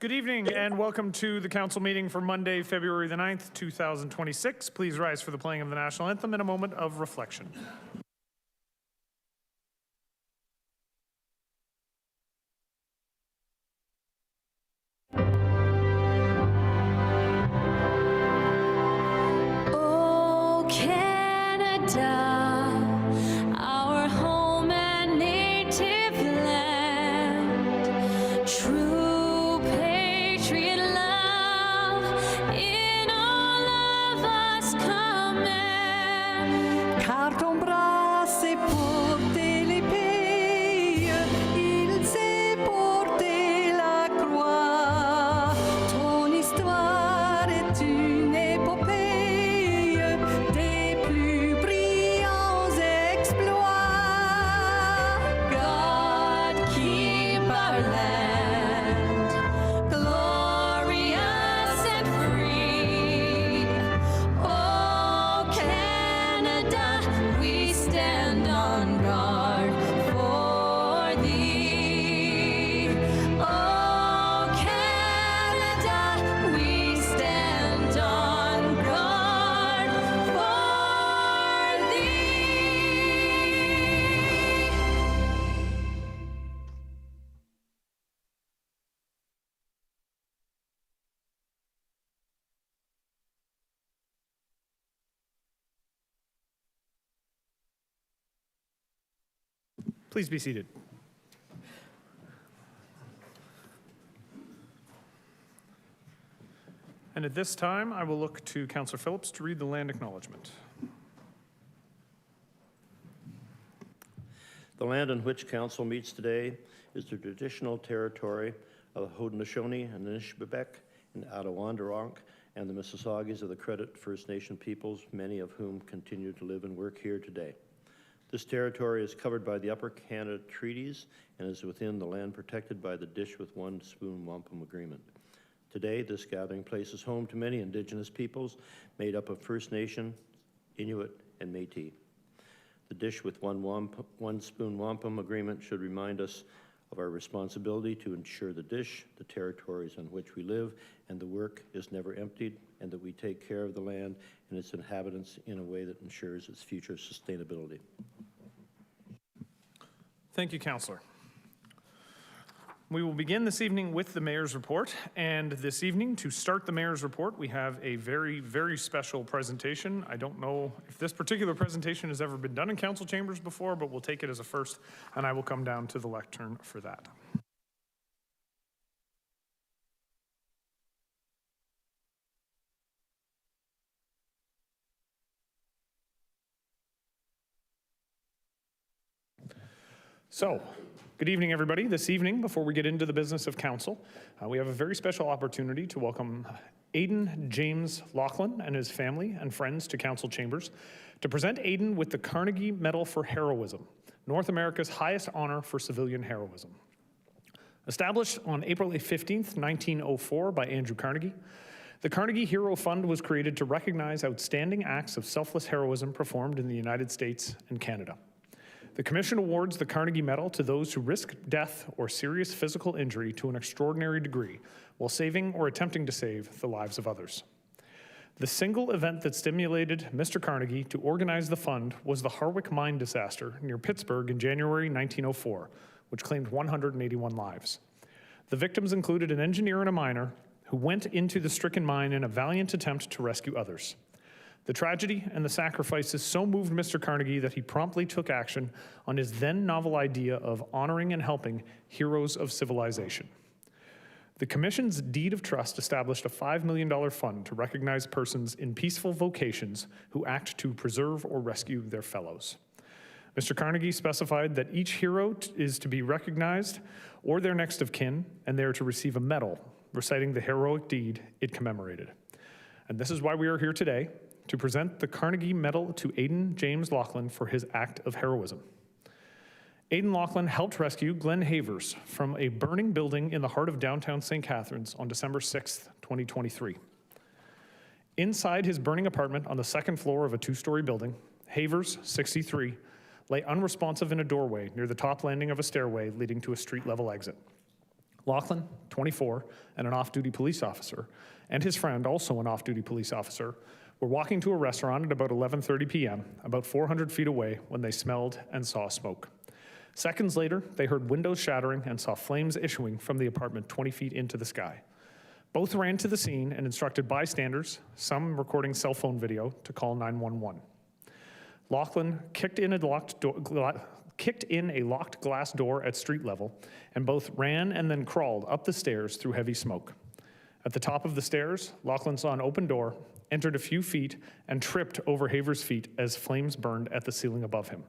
Good evening and welcome to the council meeting for Monday, February the 9th, 2026. Please rise for the playing of the national anthem and a moment of reflection. Oh, Canada, our home and native land, true patriot love in all of us command. Car ton bras s'est porté l'épée, il s'est porté la croix. Ton histoire est une épopée des plus brillants exploits. God keep our land glorious and free. Oh, Canada, we stand on guard for thee. Oh, Canada, we stand on guard for thee. Please be seated. And at this time, I will look to Councillor Phelps to read the land acknowledgement. The land on which council meets today is the traditional territory of the Haudenosaunee and Anishinaabeg and Attawandaronk and the Mississaugas of the Credit First Nation peoples, many of whom continue to live and work here today. This territory is covered by the Upper Canada Treaties and is within the land protected by the Dish with One Spoon Wampum Agreement. Today, this gathering place is home to many Indigenous peoples made up of First Nation, Inuit, and Métis. The Dish with One Spoon Wampum Agreement should remind us of our responsibility to ensure the dish, the territories on which we live, and the work is never emptied, and that we take care of the land and its inhabitants in a way that ensures its future sustainability. Thank you, Councillor. We will begin this evening with the Mayor's report, and this evening, to start the Mayor's report, we have a very, very special presentation. I don't know if this particular presentation has ever been done in council chambers before, but we'll take it as a first, and I will come down to the lectern for that. So, good evening, everybody. This evening, before we get into the business of council, we have a very special opportunity to welcome Aidan James Laughlin and his family and friends to council chambers to present Aidan with the Carnegie Medal for Heroism, North America's highest honor for civilian heroism. Established on April 15th, 1904 by Andrew Carnegie, the Carnegie Hero Fund was created to recognize outstanding acts of selfless heroism performed in the United States and Canada. The Commission awards the Carnegie Medal to those who risk death or serious physical injury to an extraordinary degree while saving or attempting to save the lives of others. The single event that stimulated Mr. Carnegie to organize the fund was the Harwick mine disaster near Pittsburgh in January 1904, which claimed 181 lives. The victims included an engineer and a miner who went into the stricken mine in a valiant attempt to rescue others. The tragedy and the sacrifices so moved Mr. Carnegie that he promptly took action on his then novel idea of honoring and helping heroes of civilization. The Commission's deed of trust established a $5 million fund to recognize persons in peaceful vocations who act to preserve or rescue their fellows. Mr. Carnegie specified that each hero is to be recognized or their next of kin, and they are to receive a medal reciting the heroic deed it commemorated. And this is why we are here today, to present the Carnegie Medal to Aidan James Laughlin for his act of heroism. Aidan Laughlin helped rescue Glenn Havers from a burning building in the heart of downtown St. Catharines on December 6th, 2023. Inside his burning apartment on the second floor of a two-story building, Havers, 63, lay unresponsive in a doorway near the top landing of a stairway leading to a street-level exit. Lachlan, 24, and an off-duty police officer, and his friend, also an off-duty police officer, were walking to a restaurant at about 11:30 p.m., about 400 feet away, when they smelled and saw smoke. Seconds later, they heard windows shattering and saw flames issuing from the apartment 20 feet into the sky. Both ran to the scene and instructed bystanders, some recording cell phone video, to call 911. Lachlan kicked in a locked glass door at street level, and both ran and then crawled up the stairs through heavy smoke. At the top of the stairs, Lachlan saw an open door, entered a few feet, and tripped over Haver's feet as flames burned at the ceiling above him.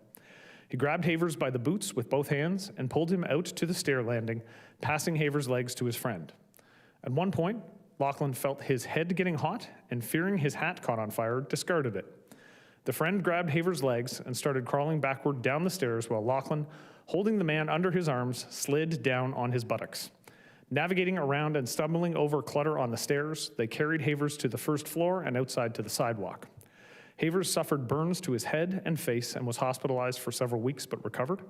He grabbed Havers by the boots with both hands and pulled him out to the stair landing, passing Havers' legs to his friend. At one point, Lachlan felt his head getting hot and, fearing his hat caught on fire, discarded it. The friend grabbed Havers' legs and started crawling backward down the stairs while Lachlan, holding the man under his arms, slid down on his buttocks. Navigating around and stumbling over clutter on the stairs, they carried Havers to the first floor and outside to the sidewalk. Havers suffered burns to his head and face and was hospitalized for several weeks but recovered.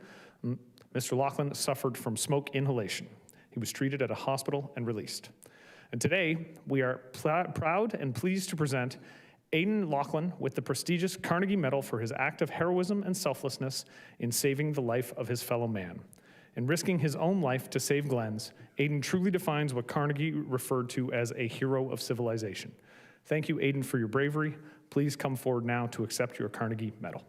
Mr. Lachlan suffered from smoke inhalation. He was treated at a hospital and released. And today, we are proud and pleased to present Aidan Lachlan with the prestigious Carnegie Medal for his act of heroism and selflessness in saving the life of his fellow man. In risking his own life to save Glenn's, Aidan truly defines what Carnegie referred to as a hero of civilization. Thank you, Aidan, for your bravery. Please come forward now to accept your Carnegie Medal.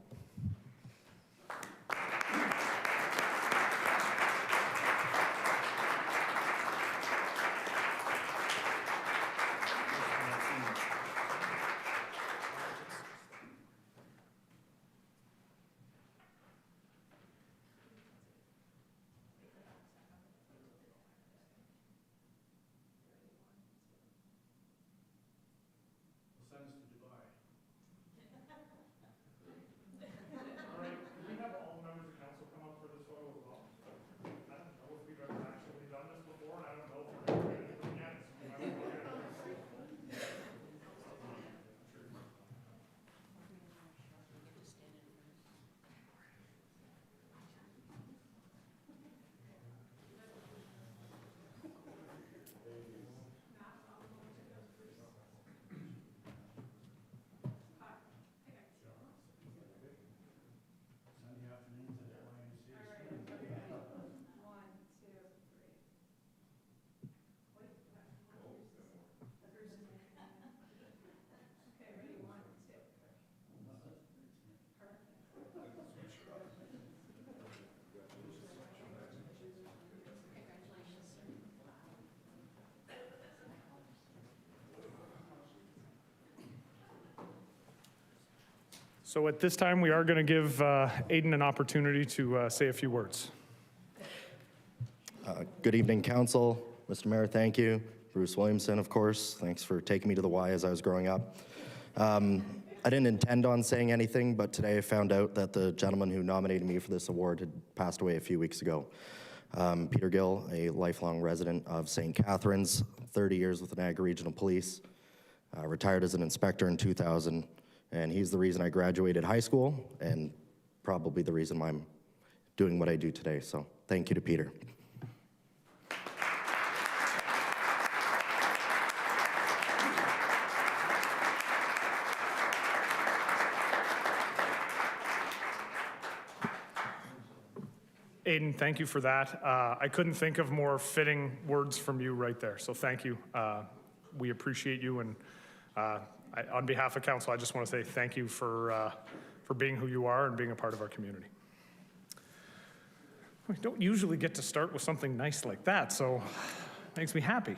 So at this time, we are going to give Aidan an opportunity to say a few words. Good evening, Council. Mr. Mayor, thank you. Bruce Williamson, of course. Thanks for taking me to the Y as I was growing up. I didn't intend on saying anything, but today I found out that the gentleman who nominated me for this award had passed away a few weeks ago. Peter Gill, a lifelong resident of St. Catharines, 30 years with the Niagara Regional Police, retired as an inspector in 2000, and he's the reason I graduated high school and probably the reason why I'm doing what I do today. So thank you to Peter. Aidan, thank you for that. I couldn't think of more fitting words from you right there, so thank you. We appreciate you, and on behalf of council, I just want to say thank you for being who you are and being a part of our community. We don't usually get to start with something nice like that, so it makes me happy.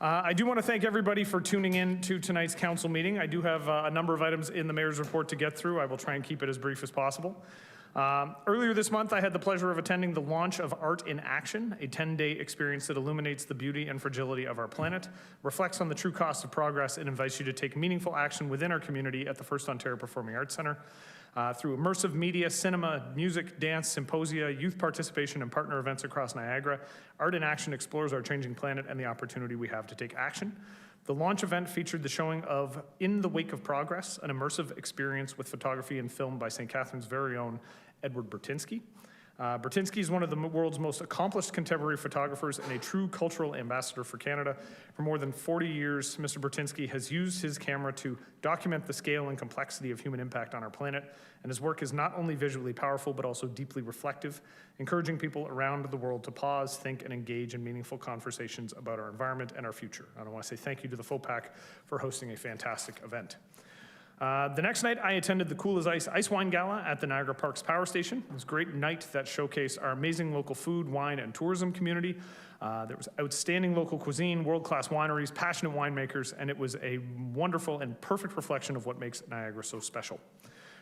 I do want to thank everybody for tuning in to tonight's council meeting. I do have a number of items in the mayor's report to get through. I will try and keep it as brief as possible. Earlier this month, I had the pleasure of attending the launch of Art in Action, a 10-day experience that illuminates the beauty and fragility of our planet, reflects on the true cost of progress, and invites you to take meaningful action within our community at the First Ontario Performing Arts Centre. Through immersive media, cinema, music, dance, symposia, youth participation, and partner events across Niagara, Art in Action explores our changing planet and the opportunity we have to take action. The launch event featured the showing of In the Wake of Progress, an immersive experience with photography and film by St. Catharines' very own Edward Bertinsky. Bertinsky is one of the world's most accomplished contemporary photographers and a true cultural ambassador for Canada. For more than 40 years, Mr. Bertinsky has used his camera to document the scale and complexity of human impact on our planet, and his work is not only visually powerful, but also deeply reflective, encouraging people around the world to pause, think, and engage in meaningful conversations about our environment and our future. And I want to say thank you to the FOPAC for hosting a fantastic event. The next night, I attended the Cool as Ice Ice Wine Gala at the Niagara Parks Power Station. It was a great night that showcased our amazing local food, wine, and tourism community. There was outstanding local cuisine, world-class wineries, passionate winemakers, and it was a wonderful and perfect reflection of what makes Niagara so special.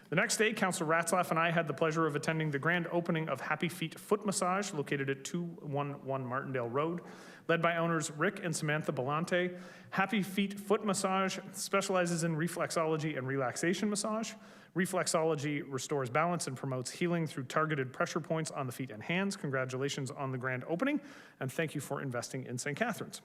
The next day, Councillor Ratzlaff and I had the pleasure of attending the grand opening of Happy Feet Foot Massage, located at 211 Martindale Road. Led by owners Rick and Samantha Belante, Happy Feet Foot Massage specializes in reflexology and relaxation massage. Reflexology restores balance and promotes healing through targeted pressure points on the feet and hands. Congratulations on the grand opening, and thank you for investing in St. Catharines.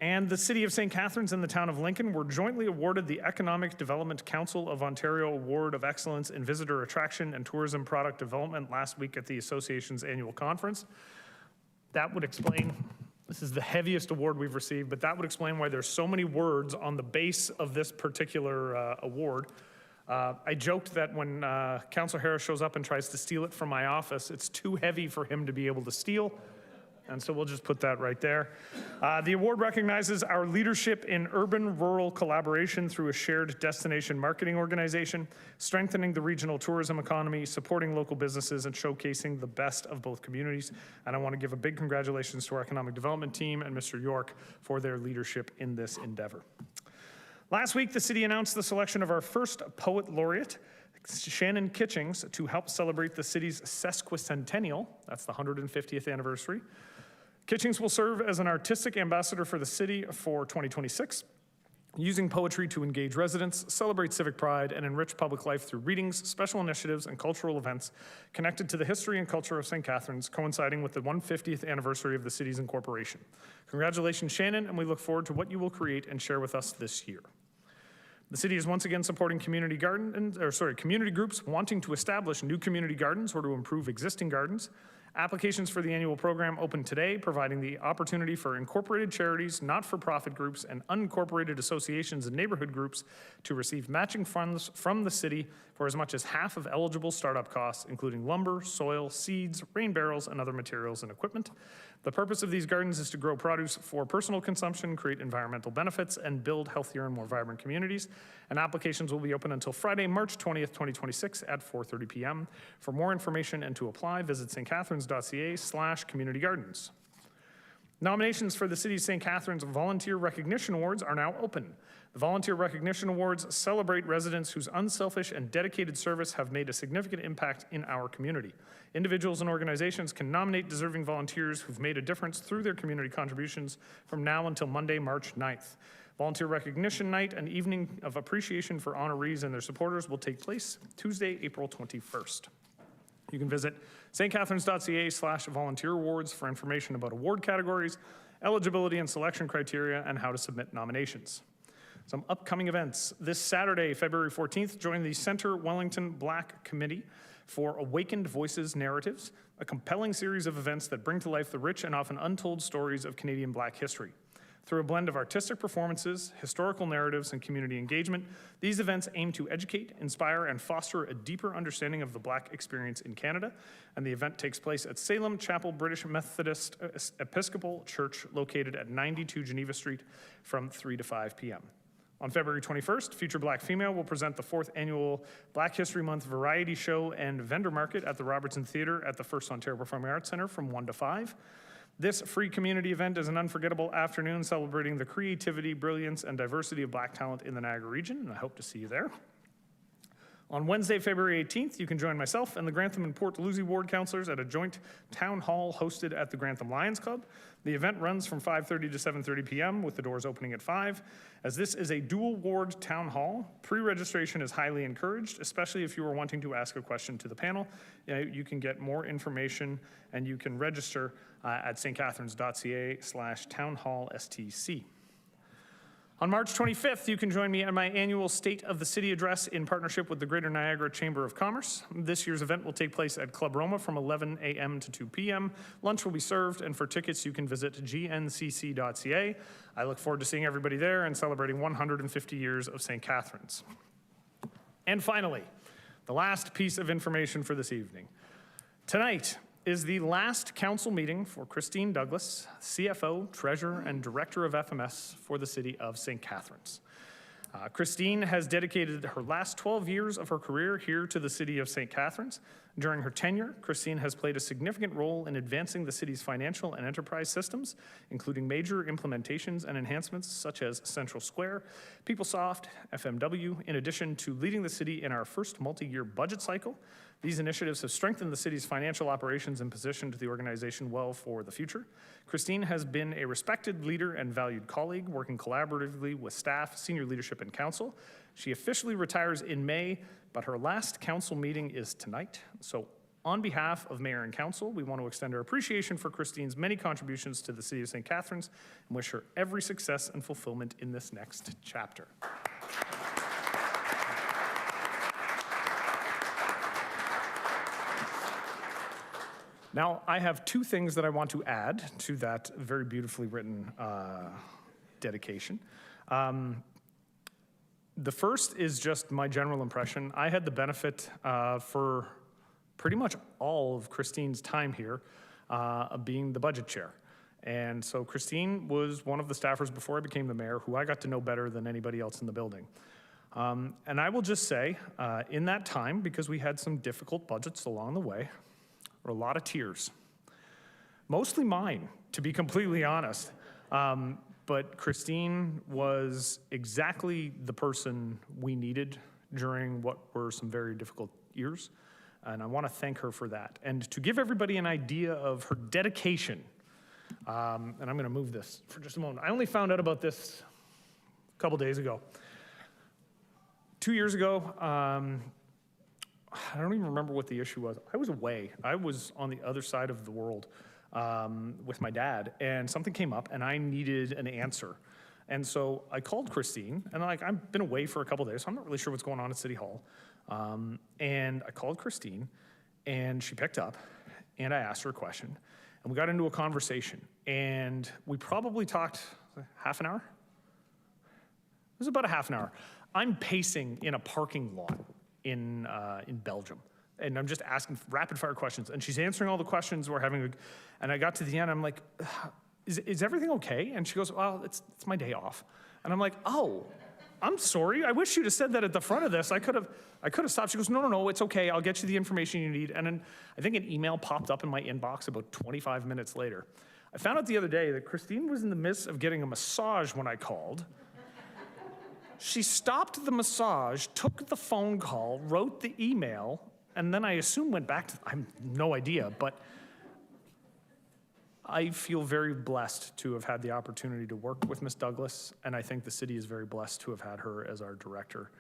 And the City of St. Catharines and the Town of Lincoln were jointly awarded the Economic Development Council of Ontario Award of Excellence in Visitor Attraction and Tourism Product Development last week at the Association's annual conference. That would explain, this is the heaviest award we've received, but that would explain why there's so many words on the base of this particular award. I joked that when Councillor Harris shows up and tries to steal it from my office, it's too heavy for him to be able to steal. And so we'll just put that right there. The award recognizes our leadership in urban-rural collaboration through a shared destination marketing organization, strengthening the regional tourism economy, supporting local businesses, and showcasing the best of both communities. And I want to give a big congratulations to our economic development team and Mr. York for their leadership in this endeavor. Last week, the city announced the selection of our first poet laureate, Shannon Kitchings, to help celebrate the city's sesquicentennial. That's the 150th anniversary. Kitchings will serve as an artistic ambassador for the city for 2026, using poetry to engage residents, celebrate civic pride, and enrich public life through readings, special initiatives, and cultural events connected to the history and culture of St. Catharines, coinciding with the 150th anniversary of the city's incorporation. Congratulations, Shannon, and we look forward to what you will create and share with us this year. The city is once again supporting community groups wanting to establish new community gardens or to improve existing gardens. Applications for the annual program open today, providing the opportunity for incorporated charities, not-for-profit groups, and unincorporated associations and neighborhood groups to receive matching funds from the city for as much as half of eligible startup costs, including lumber, soil, seeds, rain barrels, and other materials and equipment. The purpose of these gardens is to grow produce for personal consumption, create environmental benefits, and build healthier and more vibrant communities. And applications will be open until Friday, March 20th, 2026 at 4:30 p.m. For more information and to apply, visit stcatharines.ca/communitygardens. Nominations for the City of St. Catharines Volunteer Recognition Awards are now open. The Volunteer Recognition Awards celebrate residents whose unselfish and dedicated service have made a significant impact in our community. Individuals and organizations can nominate deserving volunteers who've made a difference through their community contributions from now until Monday, March 9th. Volunteer Recognition Night, an evening of appreciation for honorees and their supporters, will take place Tuesday, April 21st. You can visit stcatharines.ca/volunteer awards for information about award categories, eligibility and selection criteria, and how to submit nominations. Some upcoming events. This Saturday, February 14th, join the Centre Wellington Black Committee for Awakened Voices Narratives, a compelling series of events that bring to life the rich and often untold stories of Canadian Black history. Through a blend of artistic performances, historical narratives, and community engagement, these events aim to educate, inspire, and foster a deeper understanding of the Black experience in Canada. And the event takes place at Salem Chapel British Methodist Episcopal Church, located at 92 Geneva Street, from 3 to 5 p.m. On February 21st, Future Black Female will present the 4th annual Black History Month variety show and vendor market at the Robertson Theatre at the First Ontario Performing Arts Centre from 1 to 5. This free community event is an unforgettable afternoon celebrating the creativity, brilliance, and diversity of Black talent in the Niagara region, and I hope to see you there. On Wednesday, February 18th, you can join myself and the Grantham and Port Dalhousie ward councillors at a joint town hall hosted at the Grantham Lions Club. The event runs from 5:30 to 7:30 p.m. with the doors opening at 5. As this is a dual ward town hall, pre-registration is highly encouraged, especially if you are wanting to ask a question to the panel. You can get more information and you can register at stcatharines.ca/townhallstc. On March 25th, you can join me at my annual State of the City address in partnership with the Greater Niagara Chamber of Commerce. This year's event will take place at Club Roma from 11 a.m. to 2 p.m. Lunch will be served, and for tickets, you can visit gncc.ca. I look forward to seeing everybody there and celebrating 150 years of St. Catharines. And finally, the last piece of information for this evening. Tonight is the last council meeting for Christine Douglas, CFO, Treasurer, and Director of FMS for the City of St. Catharines. Christine has dedicated her last 12 years of her career here to the City of St. Catharines. During her tenure, Christine has played a significant role in advancing the city's financial and enterprise systems, including major implementations and enhancements such as Central Square, PeopleSoft, FMW, in addition to leading the city in our first multi-year budget cycle. These initiatives have strengthened the city's financial operations and positioned the organization well for the future. Christine has been a respected leader and valued colleague, working collaboratively with staff, senior leadership, and council. She officially retires in May, but her last council meeting is tonight. So on behalf of Mayor and Council, we want to extend our appreciation for Christine's many contributions to the City of St. Catharines and wish her every success and fulfillment in this next chapter. Now, I have two things that I want to add to that very beautifully written dedication. The first is just my general impression. I had the benefit for pretty much all of Christine's time here of being the budget chair. And so Christine was one of the staffers before I became the mayor who I got to know better than anybody else in the building. And I will just say, in that time, because we had some difficult budgets along the way, or a lot of tears. Mostly mine, to be completely honest. But Christine was exactly the person we needed during what were some very difficult years. And I want to thank her for that. And to give everybody an idea of her dedication, and I'm going to move this for just a moment. I only found out about this a couple days ago. 2 years ago, I don't even remember what the issue was. I was away. I was on the other side of the world with my dad, and something came up, and I needed an answer. And so I called Christine, and I've been away for a couple days, so I'm not really sure what's going on at City Hall. And I called Christine, and she picked up, and I asked her a question, and we got into a conversation, and we probably talked half an hour. It was about a half an hour. I'm pacing in a parking lot in Belgium. And I'm just asking rapid fire questions. And she's answering all the questions we're having. And I got to the end, I'm like, is everything okay? And she goes, well, it's my day off. And I'm like, oh, I'm sorry. I wish you'd have said that at the front of this. I could have stopped. She goes, no, it's okay. I'll get you the information you need. And then I think an email popped up in my inbox about 25 minutes later. I found out the other day that Christine was in the midst of getting a massage when I called. She stopped the massage, took the phone call, wrote the email, and then I assume went back to, I have no idea, but I feel very blessed to have had the opportunity to work with Ms. Douglas, and I think the city is very blessed to have had her as our director.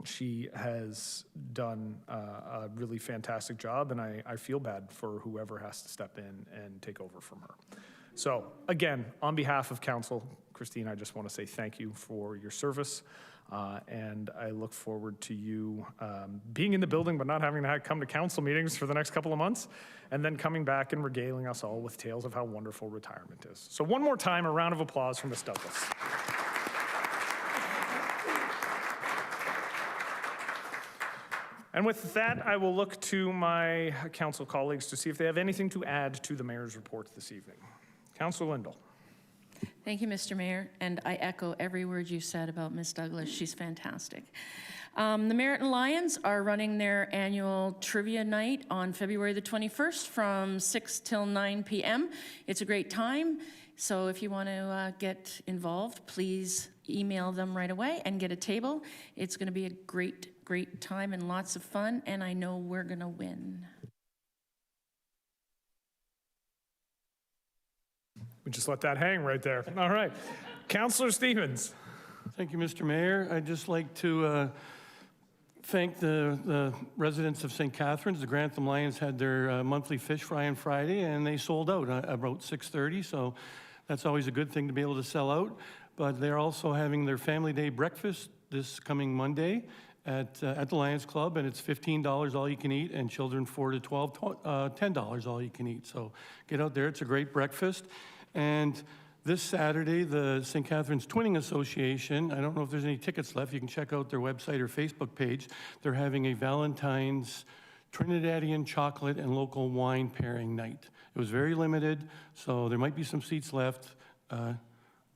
She has done a really fantastic job, and I feel bad for whoever has to step in and take over from her. So again, on behalf of council, Christine, I just want to say thank you for your service, and I look forward to you being in the building but not having to come to council meetings for the next couple of months, and then coming back and regaling us all with tales of how wonderful retirement is. So one more time, a round of applause for Ms. Douglas. And with that, I will look to my council colleagues to see if they have anything to add to the mayor's report this evening. Councilor Lindell. Thank you, Mr. Mayor, and I echo every word you said about Ms. Douglas. She's fantastic. The Meriton Lions are running their annual trivia night on February the 21st from 6 till 9 p.m. It's a great time, so if you want to get involved, please email them right away and get a table. It's going to be a great time and lots of fun, and I know we're going to win. We just let that hang right there. All right. Councillor Stevens. Thank you, Mr. Mayor. I'd just like to thank the residents of St. Catharines. The Grantham Lions had their monthly fish fry on Friday, and they sold out about 6:30, so that's always a good thing to be able to sell out. but they're also having their Family Day breakfast this coming Monday at the Lions Club, and it's $15 all you can eat, and children 4 to 12, $10 all you can eat. So get out there, it's a great breakfast. And this Saturday, the St. Catharines Twinning Association, I don't know if there's any tickets left, you can check out their website or Facebook page. They're having a Valentine's Trinidadian chocolate and local wine pairing night. It was very limited, so there might be some seats left.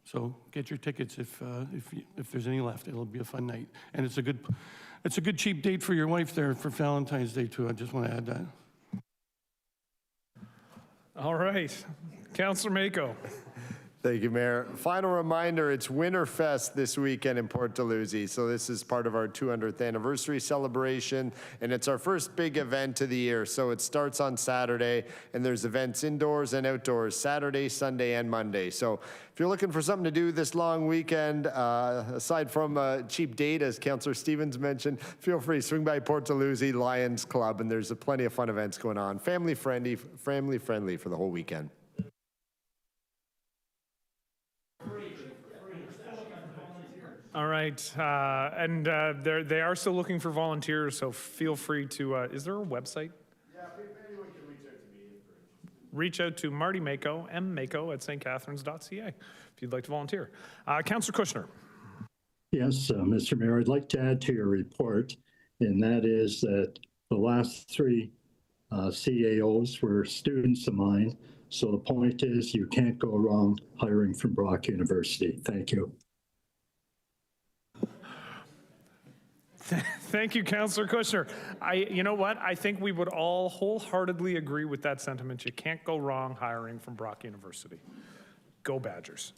So get your tickets if there's any left. It'll be a fun night, and it's a good cheap date for your wife there for Valentine's Day too. I just want to add that. All right, Councillor Mako. Thank you, Mayor. Final reminder, it's Winterfest this weekend in Port Dalhousie. So this is part of our 200th anniversary celebration, and it's our first big event of the year. So it starts on Saturday, and there's events indoors and outdoors, Saturday, Sunday, and Monday. So if you're looking for something to do this long weekend, aside from cheap date, as Councillor Stevens mentioned, feel free to swing by Port Dalhousie Lions Club, and there's plenty of fun events going on. Family friendly for the whole weekend. All right, and they are still looking for volunteers, so feel free to, is there a website? Yeah, if anyone can reach out to me. Reach out to Marty Mako, mmako at stcatharines.ca, if you'd like to volunteer. Councillor Kushner. Yes, Mr. Mayor, I'd like to add to your report, and that is that the last 3 CAOs were students of mine. So the point is you can't go wrong hiring from Brock University. Thank you. Thank you, Councillor Kushner. You know what? I think we would all wholeheartedly agree with that sentiment. You can't go wrong hiring from Brock University. Go Badgers.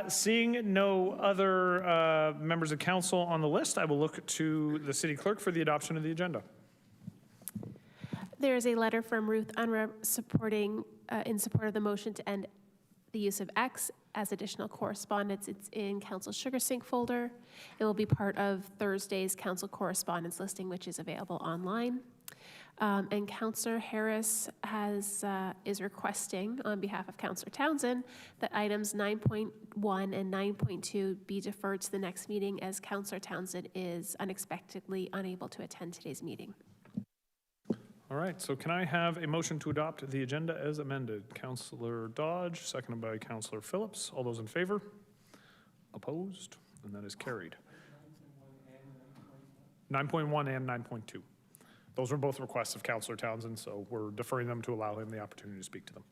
Seeing no other members of council on the list, I will look to the city clerk for the adoption of the agenda. There is a letter from Ruth Unruh in support of the motion to end the use of X as additional correspondence. It's in Council Sugar Sync folder. It will be part of Thursday's Council correspondence listing, which is available online. And Councillor Harris is requesting, on behalf of Councillor Townsend, that items 9.1 and 9.2 be deferred to the next meeting, as Councillor Townsend is unexpectedly unable to attend today's meeting. All right, so can I have a motion to adopt the agenda as amended? Councillor Dodge, seconded by Councillor Phillips. All those in favor? Opposed? And that is carried. 9.1 and 9.2. Those were both requests of Councillor Townsend, so we're deferring them to allow him the opportunity to speak to them.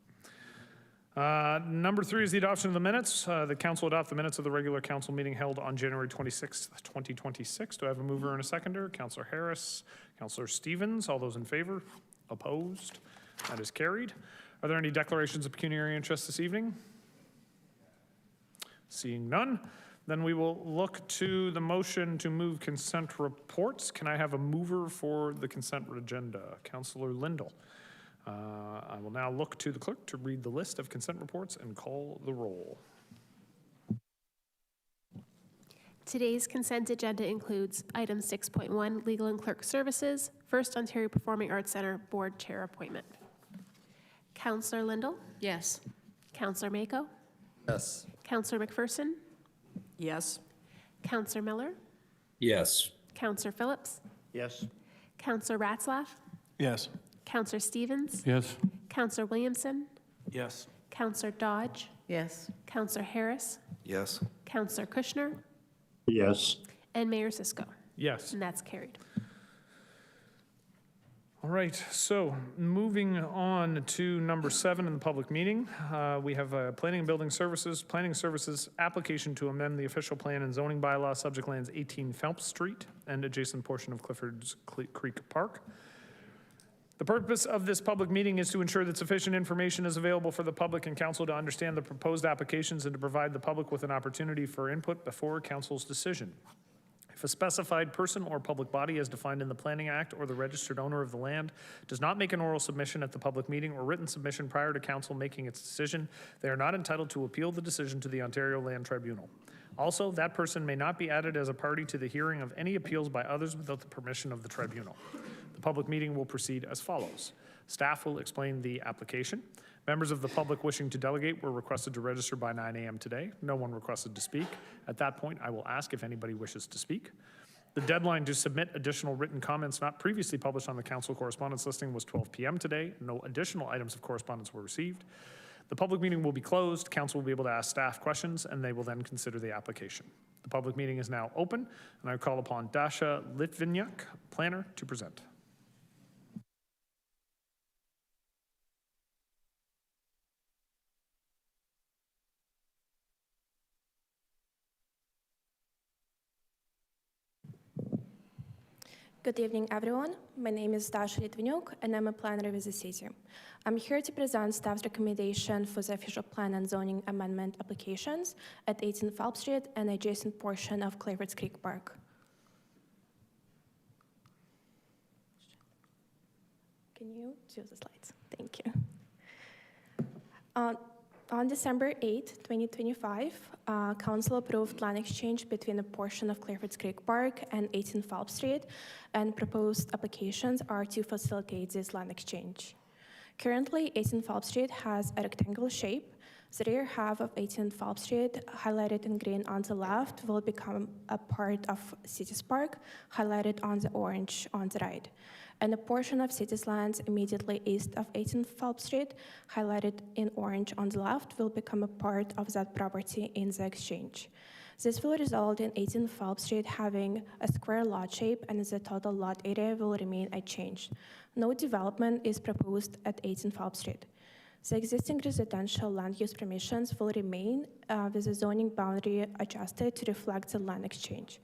Number 3 is the adoption of the minutes. The council adopt the minutes of the regular council meeting held on January 26th, 2026. Do I have a mover and a seconder? Councillor Harris, Councillor Stevens. All those in favor? Opposed? That is carried. Are there any declarations of pecuniary interest this evening? Seeing none, then we will look to the motion to move consent reports. Can I have a mover for the consent agenda? Councillor Lindell. I will now look to the clerk to read the list of consent reports and call the roll. Today's consent agenda includes item 6.1, Legal and Clerk Services, First Ontario Performing Arts Centre Board Chair Appointment. Councillor Lindell? Yes. Councillor Mako? Yes. Councillor McPherson? Yes. Councillor Miller? Yes. Councillor Phillips? Yes. Councillor Ratzlaff? Yes. Councillor Stevens? Yes. Councillor Williamson? Yes. Councillor Dodge? Yes. Councillor Harris? Yes. Councillor Kushner? Yes. And Mayor Sisko? Yes. And that's carried. All right, so moving on to number 7 in the public meeting, we have Planning and Building Services, Planning Services application to amend the official plan and zoning bylaw, subject lands 18 Phelps Street and adjacent portion of Clifford's Creek Park. The purpose of this public meeting is to ensure that sufficient information is available for the public and council to understand the proposed applications and to provide the public with an opportunity for input before council's decision. If a specified person or public body as defined in the Planning Act or the registered owner of the land does not make an oral submission at the public meeting or written submission prior to council making its decision, they are not entitled to appeal the decision to the Ontario Land Tribunal. Also, that person may not be added as a party to the hearing of any appeals by others without the permission of the tribunal. The public meeting will proceed as follows. Staff will explain the application. Members of the public wishing to delegate were requested to register by 9 a.m. today. No one requested to speak. At that point, I will ask if anybody wishes to speak. The deadline to submit additional written comments not previously published on the council correspondence listing was 12 p.m. today. No additional items of correspondence were received. The public meeting will be closed. Council will be able to ask staff questions, and they will then consider the application. The public meeting is now open, and I call upon Dasha Litvinyak, planner, to present. Good evening, everyone. My name is Dasha Litvinuk, and I'm a planner with the city. I'm here to present staff's recommendation for the official plan and zoning amendment applications at 18 Phelps Street and adjacent portion of Clifford's Creek Park. Can you choose the slides? Thank you. On December 8, 2025, Council approved land exchange between a portion of Clifford's Creek Park and 18 Phelps Street, and proposed applications are to facilitate this land exchange. Currently, 18 Phelps Street has a rectangular shape. The rear half of 18 Phelps Street, highlighted in green on the left, will become a part of Cities Park, highlighted on the orange on the right. And a portion of Cities lands immediately east of 18 Phelps Street, highlighted in orange on the left, will become a part of that property in the exchange. This will result in 18 Phelps Street having a square lot shape, and the total lot area will remain unchanged. No development is proposed at 18 Phelps Street. The existing residential land use permissions will remain with the zoning boundary adjusted to reflect the land exchange.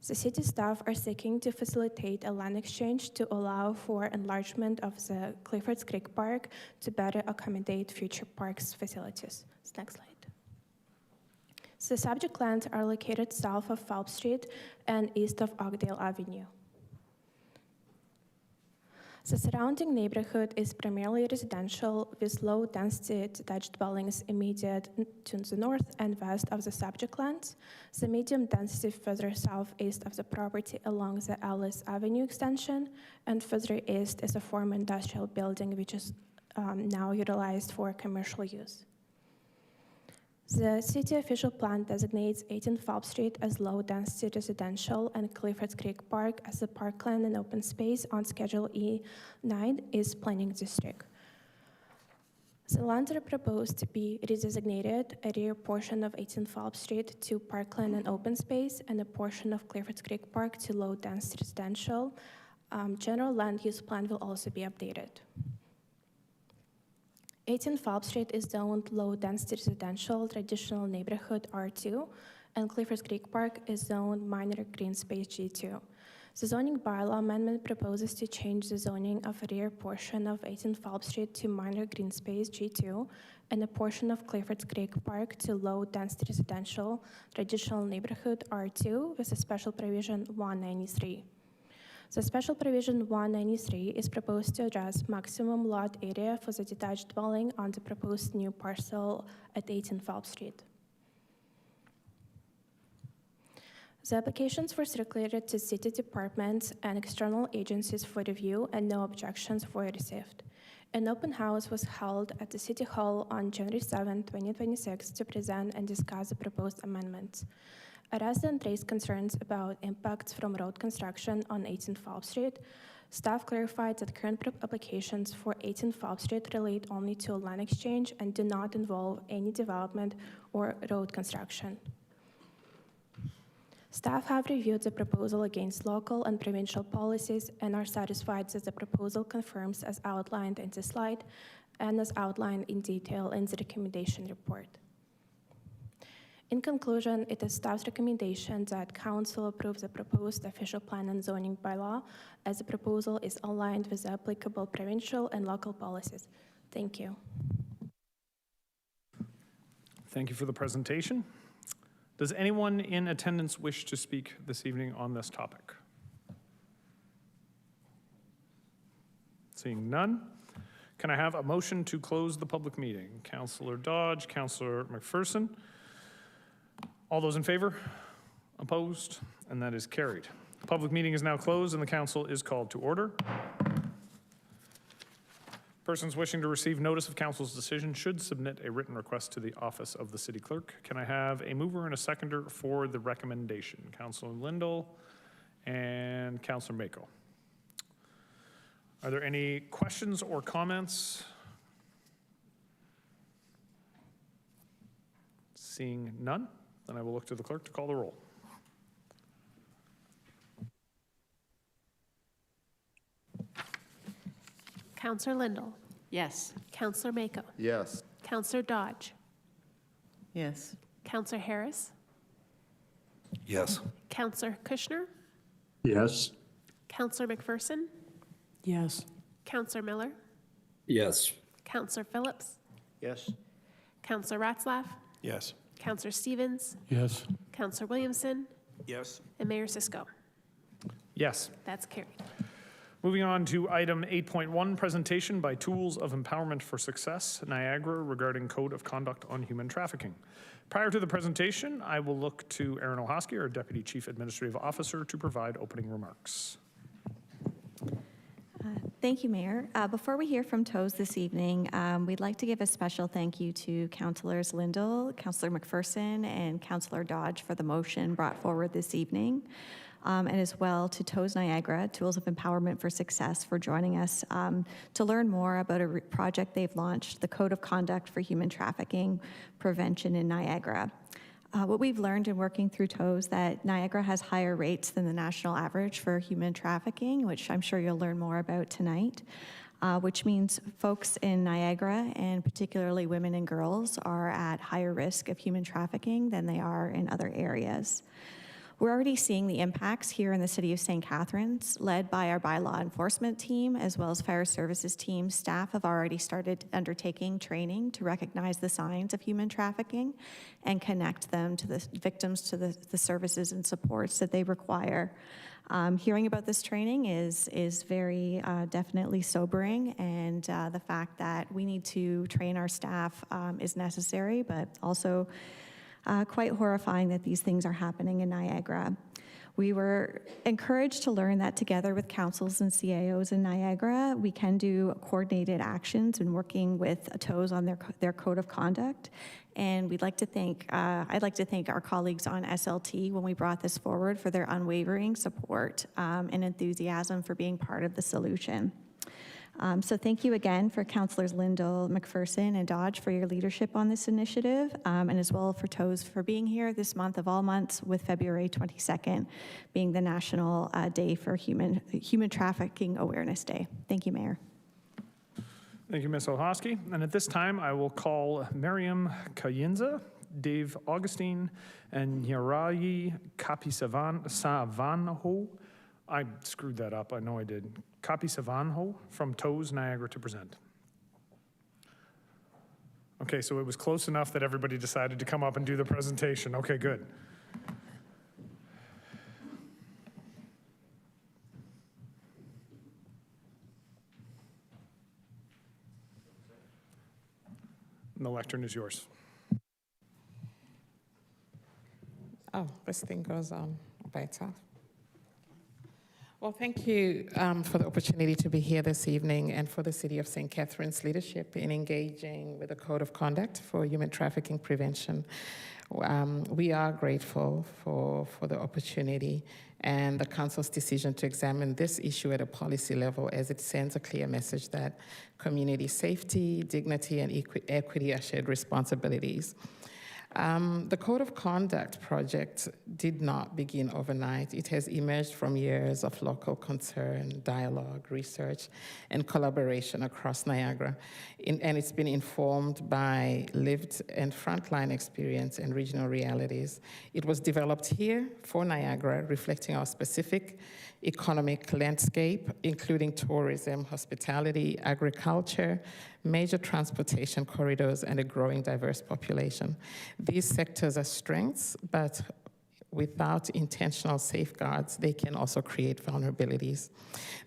The city staff are seeking to facilitate a land exchange to allow for enlargement of the Clifford's Creek Park to better accommodate future parks facilities. Next slide. The subject lands are located south of Phelps Street and east of Oakdale Avenue. The surrounding neighborhood is primarily residential with low-density detached dwellings immediate to the north and west of the subject lands. The medium density further southeast of the property along the Ellis Avenue extension, and further east is a former industrial building which is now utilized for commercial use. The city official plan designates 18 Phelps Street as low-density residential and Clifford's Creek Park as a parkland and open space on Schedule E9 is planning district. The lands are proposed to be redesignated, a rear portion of 18 Phelps Street to parkland and open space, and a portion of Clifford's Creek Park to low-density residential. General land use plan will also be updated. 18 Phelps Street is zoned low-density residential, traditional neighborhood R2, and Clifford's Creek Park is zoned minor green space G2. The zoning bylaw amendment proposes to change the zoning of a rear portion of 18 Phelps Street to minor green space G2, and a portion of Clifford's Creek Park to low-density residential, traditional neighborhood R2 with a special provision 193. The special provision 193 is proposed to address maximum lot area for the detached dwelling on the proposed new parcel at 18 Phelps Street. The applications were circulated to city departments and external agencies for review, and no objections were received. An open house was held at the City Hall on January 7, 2026 to present and discuss the proposed amendments. A resident raised concerns about impacts from road construction on 18 Phelps Street. Staff clarified that current applications for 18 Phelps Street relate only to a land exchange and do not involve any development or road construction. Staff have reviewed the proposal against local and provincial policies and are satisfied that the proposal confirms as outlined in the slide and as outlined in detail in the recommendation report. In conclusion, it is staff's recommendation that Council approve the proposed official plan and zoning bylaw as the proposal is aligned with the applicable provincial and local policies. Thank you. Thank you for the presentation. Does anyone in attendance wish to speak this evening on this topic? Seeing none, can I have a motion to close the public meeting? Councillor Dodge, Councillor McPherson. All those in favor? Opposed? And that is carried. The public meeting is now closed and the council is called to order. Persons wishing to receive notice of council's decision should submit a written request to the office of the city clerk. Can I have a mover and a seconder for the recommendation? Councilor Lindell and Councilor Mako. Are there any questions or comments? Seeing none, then I will look to the clerk to call the roll. Counselor Lindell. Yes. Counselor Mako. Yes. Counselor Dodge. Yes. Counselor Harris. Yes. Counselor Kushner. Yes. Counselor McPherson. Yes. Counselor Miller. Yes. Counselor Phillips. Yes? Counselor Ratzlaff. Yes. Counselor Stevens. Yes. Counselor Williamson. Yes. And Mayor Cisco. Yes. That's carried. Moving on to item 8.1, presentation by Tools of Empowerment for Success, Niagara, regarding Code of Conduct on Human Trafficking. Prior to the presentation, I will look to Aaron Ohosky, our Deputy Chief Administrative Officer, to provide opening remarks. Thank you, Mayor. Before we hear from TOES this evening, we'd like to give a special thank you to Councillors Lindell, Councillor McPherson, and Councillor Dodge for the motion brought forward this evening, and as well to TOES Niagara, Tools of Empowerment for Success, for joining us to learn more about a project they've launched, the Code of Conduct for Human Trafficking Prevention in Niagara. What we've learned in working through TOES that Niagara has higher rates than the national average for human trafficking, which I'm sure you'll learn more about tonight, which means folks in Niagara, and particularly women and girls, are at higher risk of human trafficking than they are in other areas. We're already seeing the impacts here in the city of St. Catharines, led by our bylaw enforcement team, as well as fire services team. Staff have already started undertaking training to recognize the signs of human trafficking and connect them to the victims to the services and supports that they require. Hearing about this training is very definitely sobering, and the fact that we need to train our staff is necessary, but also quite horrifying that these things are happening in Niagara. We were encouraged to learn that together with councils and CAOs in Niagara, we can do coordinated actions in working with TOES on their code of conduct. And I'd like to thank our colleagues on SLT when we brought this forward for their unwavering support and enthusiasm for being part of the solution. So thank you again for Councillors Lindell, McPherson, and Dodge for your leadership on this initiative, and as well for TOES for being here this month of all months, with February 22nd being the National Day for Human Trafficking Awareness Day. Thank you, Mayor. Thank you, Ms. Ohosky. And at this time, I will call Miriam Kayinza, Dave Augustine, and Yarayi Kapisavanho. I screwed that up, I know I did. Kapisavanho from TOES Niagara to present. Okay, so it was close enough that everybody decided to come up and do the presentation. Okay, good. And the lectern is yours. Oh, this thing goes on by itself. Well, thank you for the opportunity to be here this evening, and for the City of St. Catharines' leadership in engaging with the Code of Conduct for Human Trafficking Prevention. We are grateful for the opportunity and the Council's decision to examine this issue at a policy level, as it sends a clear message that community safety, dignity, and equity are shared responsibilities. The Code of Conduct project did not begin overnight. It has emerged from years of local concern, dialogue, research, and collaboration across Niagara. And it's been informed by lived and frontline experience and regional realities. It was developed here for Niagara, reflecting our specific economic landscape, including tourism, hospitality, agriculture, major transportation corridors, and a growing diverse population. These sectors are strengths, but without intentional safeguards, they can also create vulnerabilities.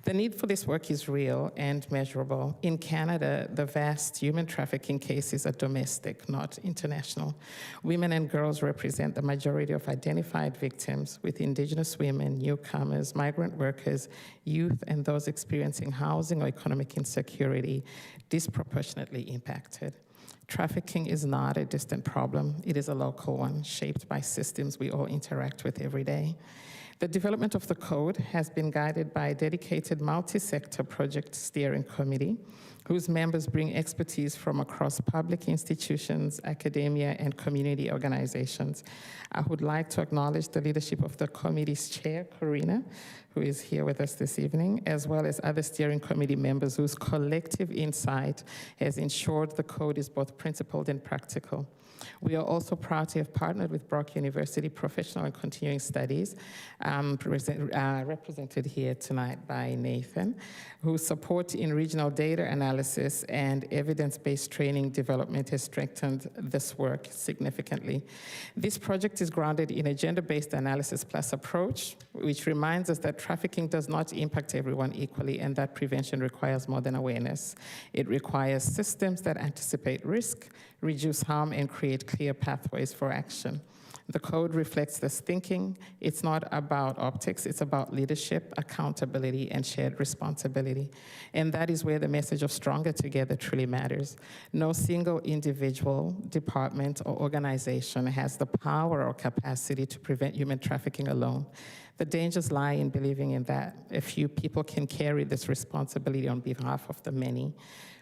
The need for this work is real and measurable. In Canada, the vast human trafficking cases are domestic, not international. Women and girls represent the majority of identified victims, with Indigenous women, newcomers, migrant workers, youth, and those experiencing housing or economic insecurity disproportionately impacted. Trafficking is not a distant problem. It is a local one, shaped by systems we all interact with every day. The development of the code has been guided by a dedicated multi-sector project steering committee, whose members bring expertise from across public institutions, academia, and community organizations. I would like to acknowledge the leadership of the committee's chair, Karina, who is here with us this evening, as well as other steering committee members whose collective insight has ensured the code is both principled and practical. We are also proud to have partnered with Brock University Professional and Continuing Studies, represented here tonight by Nathan, whose support in regional data analysis and evidence-based training development has strengthened this work significantly. This project is grounded in a gender-based analysis plus approach, which reminds us that trafficking does not impact everyone equally and that prevention requires more than awareness. It requires systems that anticipate risk, reduce harm, and create clear pathways for action. The code reflects this thinking. It's not about optics, it's about leadership, accountability, and shared responsibility. And that is where the message of Stronger Together truly matters. No single individual, department, or organization has the power or capacity to prevent human trafficking alone. The dangers lie in believing in that a few people can carry this responsibility on behalf of the many.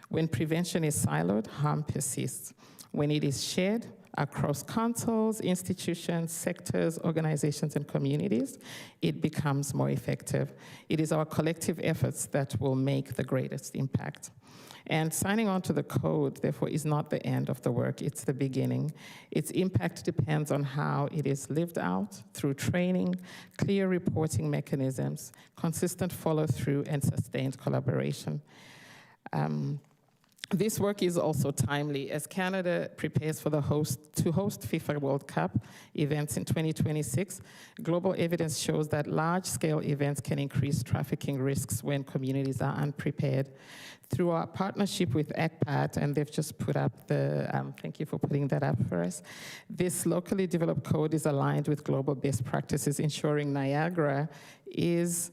When prevention is siloed, harm persists. When it is shared across councils, institutions, sectors, organizations, and communities, it becomes more effective. It is our collective efforts that will make the greatest impact. And signing on to the code, therefore, is not the end of the work, it's the beginning. Its impact depends on how it is lived out through training, clear reporting mechanisms, consistent follow-through, and sustained collaboration. This work is also timely as Canada prepares for to host FIFA World Cup events in 2026. Global evidence shows that large-scale events can increase trafficking risks when communities are unprepared. Through our partnership with ECPAT, and they've just put up the, thank you for putting that up for us, this locally developed code is aligned with global best practices, ensuring Niagara is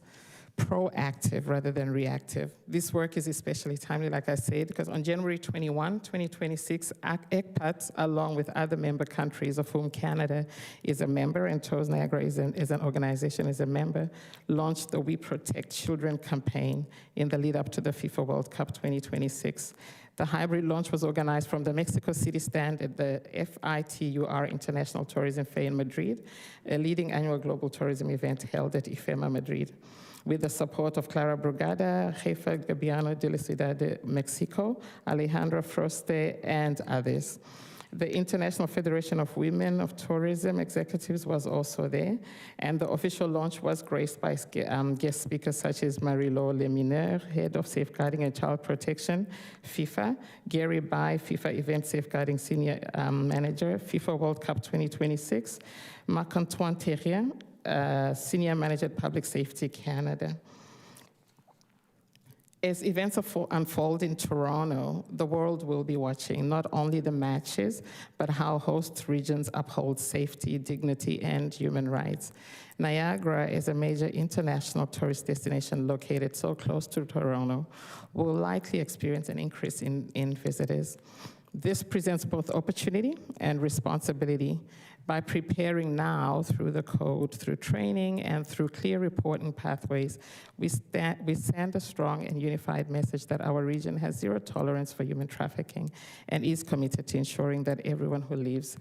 proactive rather than reactive. This work is especially timely, like I said, because on January 21, 2026, ECPAT, along with other member countries, of whom Canada is a member, and TOES Niagara is an organization, is a member, launched the We Protect Children campaign in the lead up to the FIFA World Cup 2026. The hybrid launch was organized from the Mexico City stand at the FITUR International Tourism Fair in Madrid, a leading annual global tourism event held at IFEMA Madrid, with the support of Clara Brugada, Jefa Gabiano de la Ciudad de Mexico, Alejandra Froste, and others. The International Federation of Women of Tourism Executives was also there, and the official launch was graced by guest speakers such as Marie-Laure Lemineur, Head of Safeguarding and Child Protection, FIFA, Gary Bai, FIFA Event Safeguarding Senior Manager, FIFA World Cup 2026, Marc-Antoine Terrien, Senior Manager at Public Safety Canada. As events unfold in Toronto, the world will be watching not only the matches, but how host regions uphold safety, dignity, and human rights. Niagara, as a major international tourist destination located so close to Toronto, will likely experience an increase in visitors. This presents both opportunity and responsibility. By preparing now through the code, through training, and through clear reporting pathways, we send a strong and unified message that our region has zero tolerance for human trafficking and is committed to ensuring that everyone who lives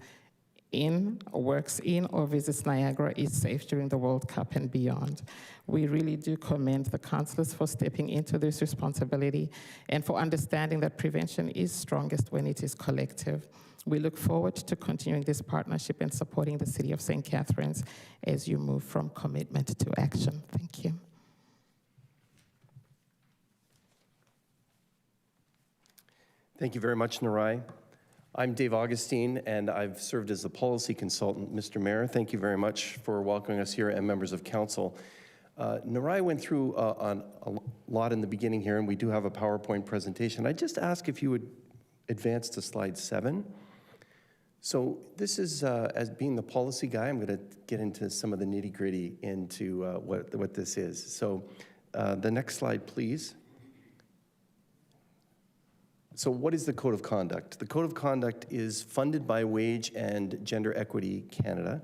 in, works in, or visits Niagara is safe during the World Cup and beyond. We really do commend the councillors for stepping into this responsibility and for understanding that prevention is strongest when it is collective. We look forward to continuing this partnership and supporting the City of St. Catharines as you move from commitment to action. Thank you. Thank you very much, Narai. I'm Dave Augustine, and I've served as the policy consultant. Mr. Mayor, thank you very much for welcoming us here and members of council. Narai went through on a lot in the beginning here, and we do have a PowerPoint presentation. I just ask if you would advance to slide 7. So this is, as being the policy guy, I'm going to get into some of the nitty-gritty into what this is. So the next slide, please. So what is the Code of Conduct? The Code of Conduct is funded by Wage and Gender Equity Canada.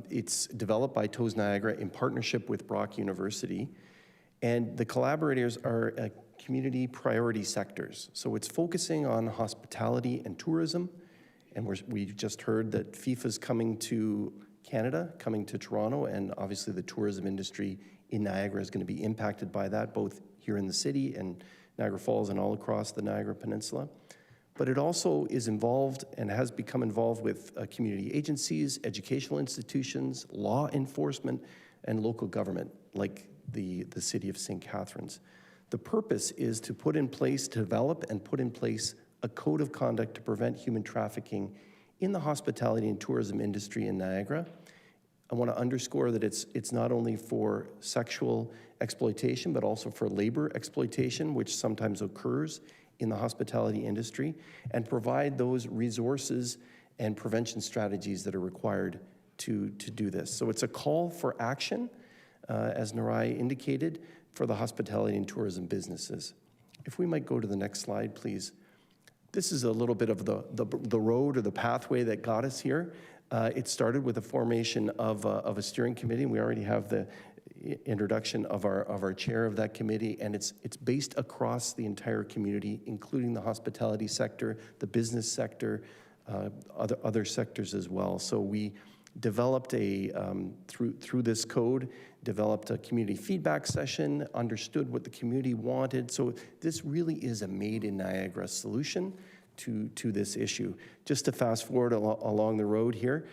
It's developed by TOES Niagara in partnership with Brock University. And the collaborators are community priority sectors. So it's focusing on hospitality and tourism. And we just heard that FIFA's coming to Canada, coming to Toronto, and obviously the tourism industry in Niagara is going to be impacted by that, both here in the city and Niagara Falls and all across the Niagara Peninsula. But it also is involved and has become involved with community agencies, educational institutions, law enforcement, and local government, like the city of St. Catharines. The purpose is to put in place, to develop and put in place a code of conduct to prevent human trafficking in the hospitality and tourism industry in Niagara. I want to underscore that it's not only for sexual exploitation, but also for labor exploitation, which sometimes occurs in the hospitality industry, and provide those resources and prevention strategies that are required to do this. So it's a call for action, as Narai indicated, for the hospitality and tourism businesses. If we might go to the next slide, please. This is a little bit of the road or the pathway that got us here. It started with the formation of a steering committee, and we already have the introduction of our chair of that committee, and it's based across the entire community, including the hospitality sector, the business sector, other sectors as well. So we developed through this code, developed a community feedback session, understood what the community wanted. So this really is a made in Niagara solution to this issue. Just to fast forward along the road here,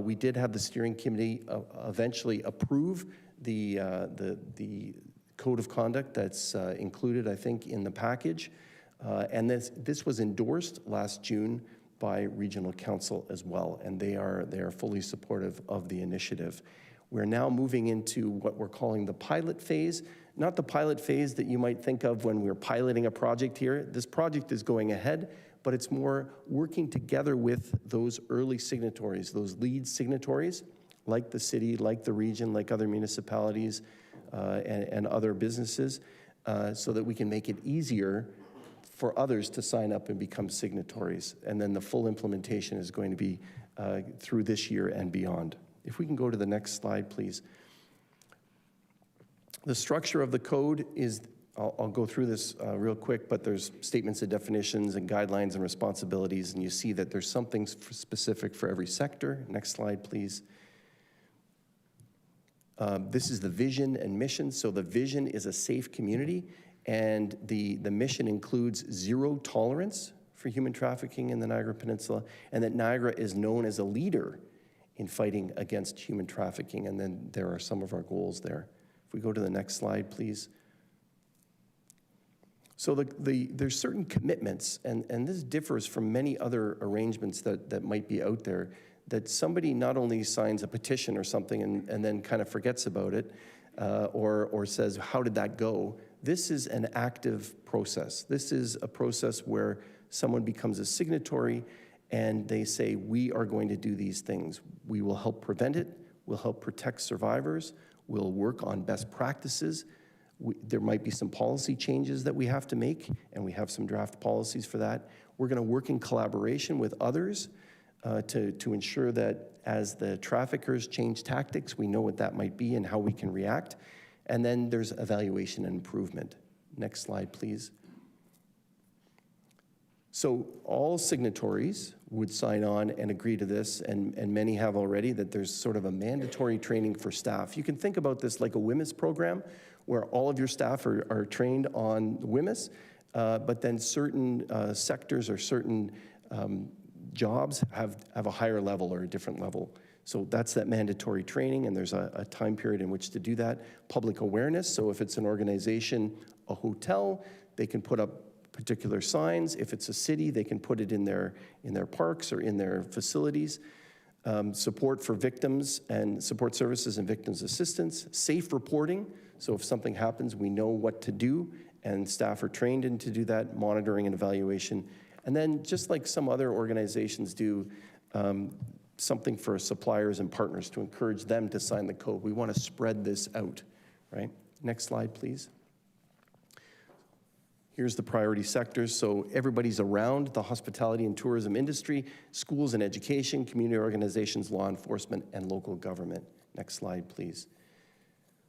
we did have the steering committee eventually approve the code of conduct that's included, I think, in the package. And this was endorsed last June by Regional Council as well, and they are fully supportive of the initiative. We're now moving into what we're calling the pilot phase, not the pilot phase that you might think of when we're piloting a project here. This project is going ahead, but it's more working together with those early signatories, those lead signatories, like the city, like the region, like other municipalities and other businesses, so that we can make it easier for others to sign up and become signatories. And then the full implementation is going to be through this year and beyond. If we can go to the next slide, please. The structure of the code is, I'll go through this real quick, but there's statements of definitions and guidelines and responsibilities, and you see that there's something specific for every sector. Next slide, please. This is the vision and mission. So the vision is a safe community, and the mission includes zero tolerance for human trafficking in the Niagara Peninsula, and that Niagara is known as a leader in fighting against human trafficking. And then there are some of our goals there. If we go to the next slide, please. So there's certain commitments, and this differs from many other arrangements that might be out there, that somebody not only signs a petition or something and then kind of forgets about it, or says, how did that go? This is an active process. This is a process where someone becomes a signatory and they say, we are going to do these things. We will help prevent it. We'll help protect survivors. We'll work on best practices. There might be some policy changes that we have to make, and we have some draft policies for that. We're going to work in collaboration with others to ensure that as the traffickers change tactics, we know what that might be and how we can react. And then there's evaluation and improvement. Next slide, please. So all signatories would sign on and agree to this, and many have already, that there's sort of a mandatory training for staff. You can think about this like a WMIS program, where all of your staff are trained on WMIS, but then certain sectors or certain jobs have a higher level or a different level. So that's that mandatory training, and there's a time period in which to do that. Public awareness, so if it's an organization, a hotel, they can put up particular signs. If it's a city, they can put it in their parks or in their facilities. Support for victims and support services and victims assistance. Safe reporting, so if something happens, we know what to do, and staff are trained in to do that, monitoring and evaluation. And then just like some other organizations do, something for suppliers and partners to encourage them to sign the code. We want to spread this out, right? Next slide, please. Here's the priority sectors. So everybody's around the hospitality and tourism industry, schools and education, community organizations, law enforcement, and local government. Next slide, please.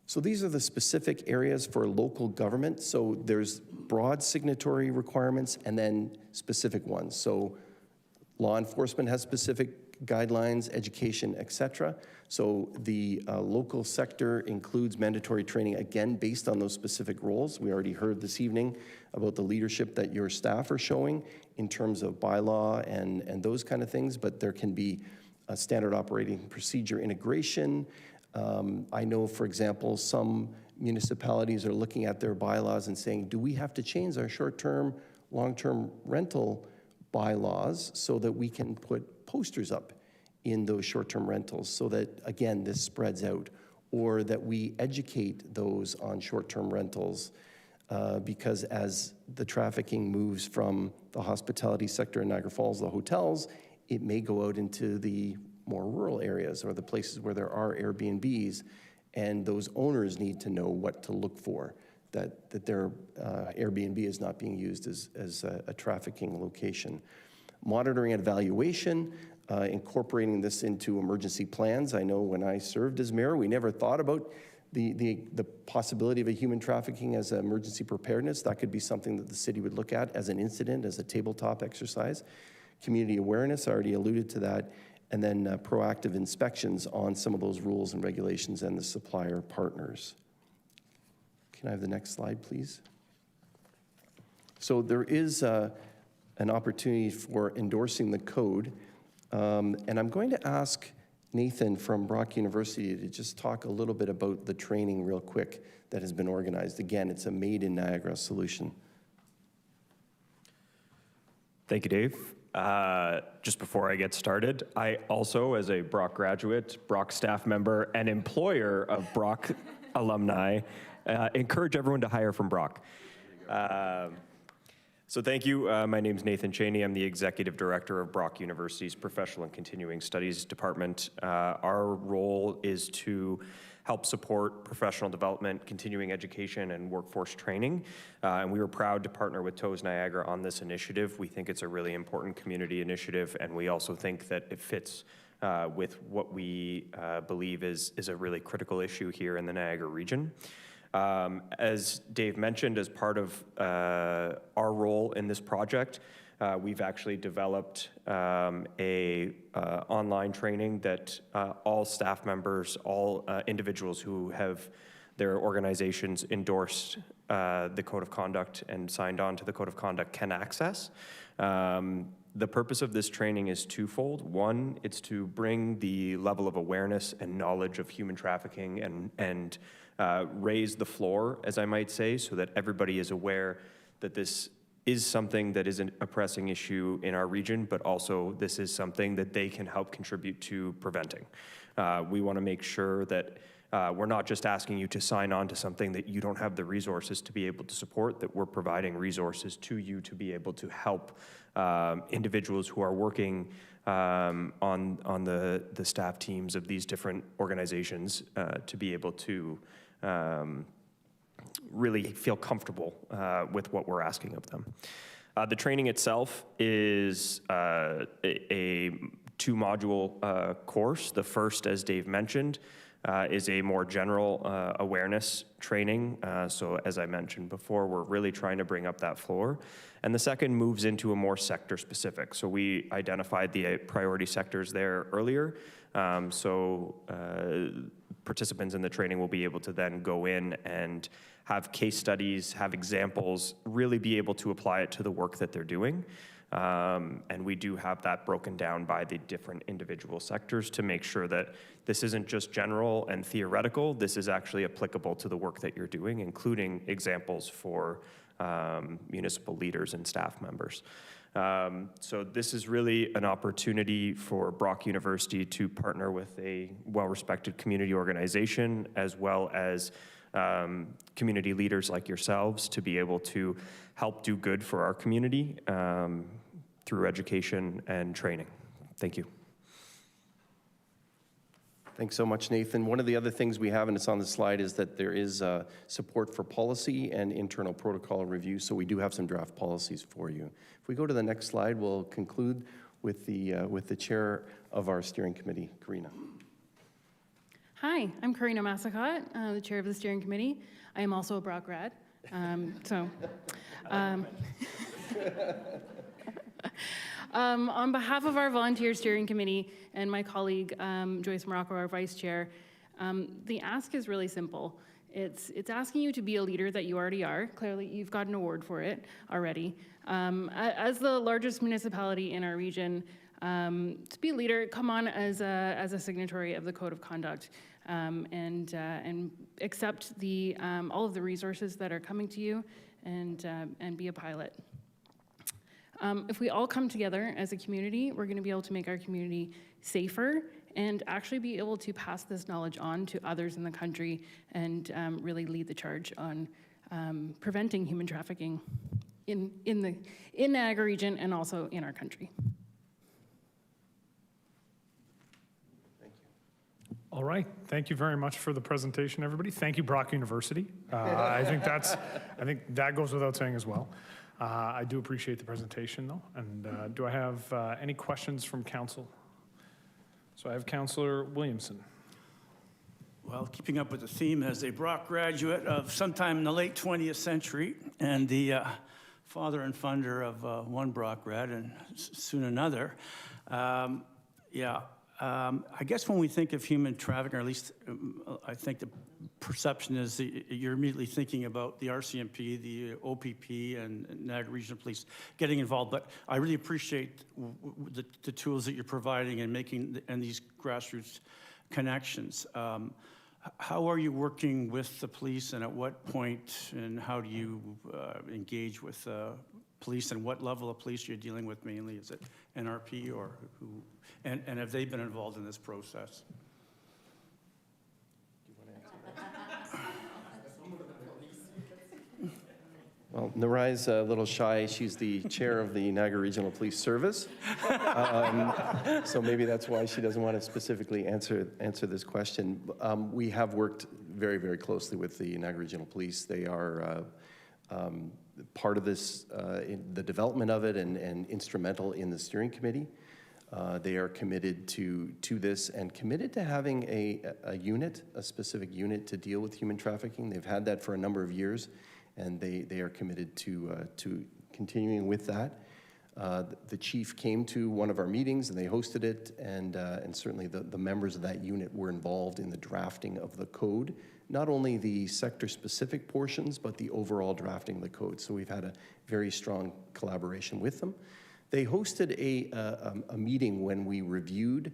So these are the specific areas for local government. So there's broad signatory requirements and then specific ones. So law enforcement has specific guidelines, education, et cetera. So the local sector includes mandatory training, again, based on those specific roles. We already heard this evening about the leadership that your staff are showing in terms of bylaw and those kind of things, but there can be a standard operating procedure integration. I know, for example, some municipalities are looking at their bylaws and saying, do we have to change our short-term, long-term rental bylaws so that we can put posters up in those short-term rentals so that, again, this spreads out, or that we educate those on short-term rentals because as the trafficking moves from the hospitality sector in Niagara Falls, the hotels, it may go out into the more rural areas or the places where there are Airbnbs, and those owners need to know what to look for, that their Airbnb is not being used as a trafficking location. Monitoring and evaluation, incorporating this into emergency plans. I know when I served as mayor, we never thought about the possibility of a human trafficking as an emergency preparedness. That could be something that the city would look at as an incident, as a tabletop exercise. Community awareness, I already alluded to that. And then proactive inspections on some of those rules and regulations and the supplier partners. Can I have the next slide, please? So there is an opportunity for endorsing the code. And I'm going to ask Nathan from Brock University to just talk a little bit about the training real quick that has been organized. Again, it's a Made in Niagara solution. Thank you, Dave. Just before I get started, I also, as a Brock graduate, Brock staff member, and employer of Brock alumni, encourage everyone to hire from Brock. So thank you. My name's Nathan Cheney. I'm the Executive Director of Brock University's Professional and Continuing Studies Department. Our role is to help support professional development, continuing education, and workforce training. And we were proud to partner with TOES Niagara on this initiative. We think it's a really important community initiative, and we also think that it fits with what we believe is a really critical issue here in the Niagara region. As Dave mentioned, as part of our role in this project, we've actually developed a online training that all staff members, all individuals who have their organizations endorsed the Code of Conduct and signed on to the Code of Conduct can access. The purpose of this training is twofold. One, it's to bring the level of awareness and knowledge of human trafficking and raise the floor, as I might say, so that everybody is aware that this is something that is a pressing issue in our region, but also this is something that they can help contribute to preventing. We want to make sure that we're not just asking you to sign on to something that you don't have the resources to be able to support, that we're providing resources to you to be able to help individuals who are working on the staff teams of these different organizations to be able to really feel comfortable with what we're asking of them. The training itself is a two-module course. The first, as Dave mentioned, is a more general awareness training. So as I mentioned before, we're really trying to bring up that floor. And the second moves into a more sector specific. So we identified the priority sectors there earlier. Participants in the training will be able to then go in and have case studies, have examples, really be able to apply it to the work that they're doing. And we do have that broken down by the different individual sectors to make sure that this isn't just general and theoretical, this is actually applicable to the work that you're doing, including examples for municipal leaders and staff members. So this is really an opportunity for Brock University to partner with a well-respected community organization, as well as community leaders like yourselves, to be able to help do good for our community through education and training. Thank you. Thanks so much, Nathan. One of the other things we have, and it's on the slide, is that there is support for policy and internal protocol review, so we do have some draft policies for you. If we go to the next slide, we'll conclude with the chair of our steering committee, Karina. Hi, I'm Karina Massacott, the chair of the steering committee. I am also a Brock grad. On behalf of our volunteer steering committee and my colleague, Joyce Morocco, our vice chair, the ask is really simple. It's asking you to be a leader that you already are. Clearly, you've got an award for it already. As the largest municipality in our region, to be a leader, come on as a signatory of the Code of Conduct, and accept all of the resources that are coming to you, and be a pilot. If we all come together as a community, we're going to be able to make our community safer and actually be able to pass this knowledge on to others in the country and really lead the charge on preventing human trafficking in Niagara region and also in our country. All right, thank you very much for the presentation, everybody. Thank you, Brock University. I think that goes without saying as well. I do appreciate the presentation, though. And do I have any questions from council? So I have Councillor Williamson. Well, keeping up with the theme, as a Brock graduate of sometime in the late 20th century and the father and funder of one Brock grad and soon another, I guess when we think of human trafficking, or at least I think the perception is that you're immediately thinking about the RCMP, the OPP, and Niagara Regional Police getting involved. But I really appreciate the tools that you're providing and making and these grassroots connections. How are you working with the police, and at what point, and how do you engage with police, and what level of police you're dealing with mainly? Is it NRP or who? And have they been involved in this process? Well, Narai's a little shy. She's the chair of the Niagara Regional Police Service. So maybe that's why she doesn't want to specifically answer this question. We have worked very, very closely with the Niagara Regional Police. They are part of this, in the development of it, and instrumental in the steering committee. They are committed to this and committed to having a unit, a specific unit to deal with human trafficking. They've had that for a number of years, and they are committed to continuing with that. The chief came to one of our meetings and they hosted it, and certainly the members of that unit were involved in the drafting of the code, not only the sector-specific portions, but the overall drafting of the code. So we've had a very strong collaboration with them. They hosted a meeting when we reviewed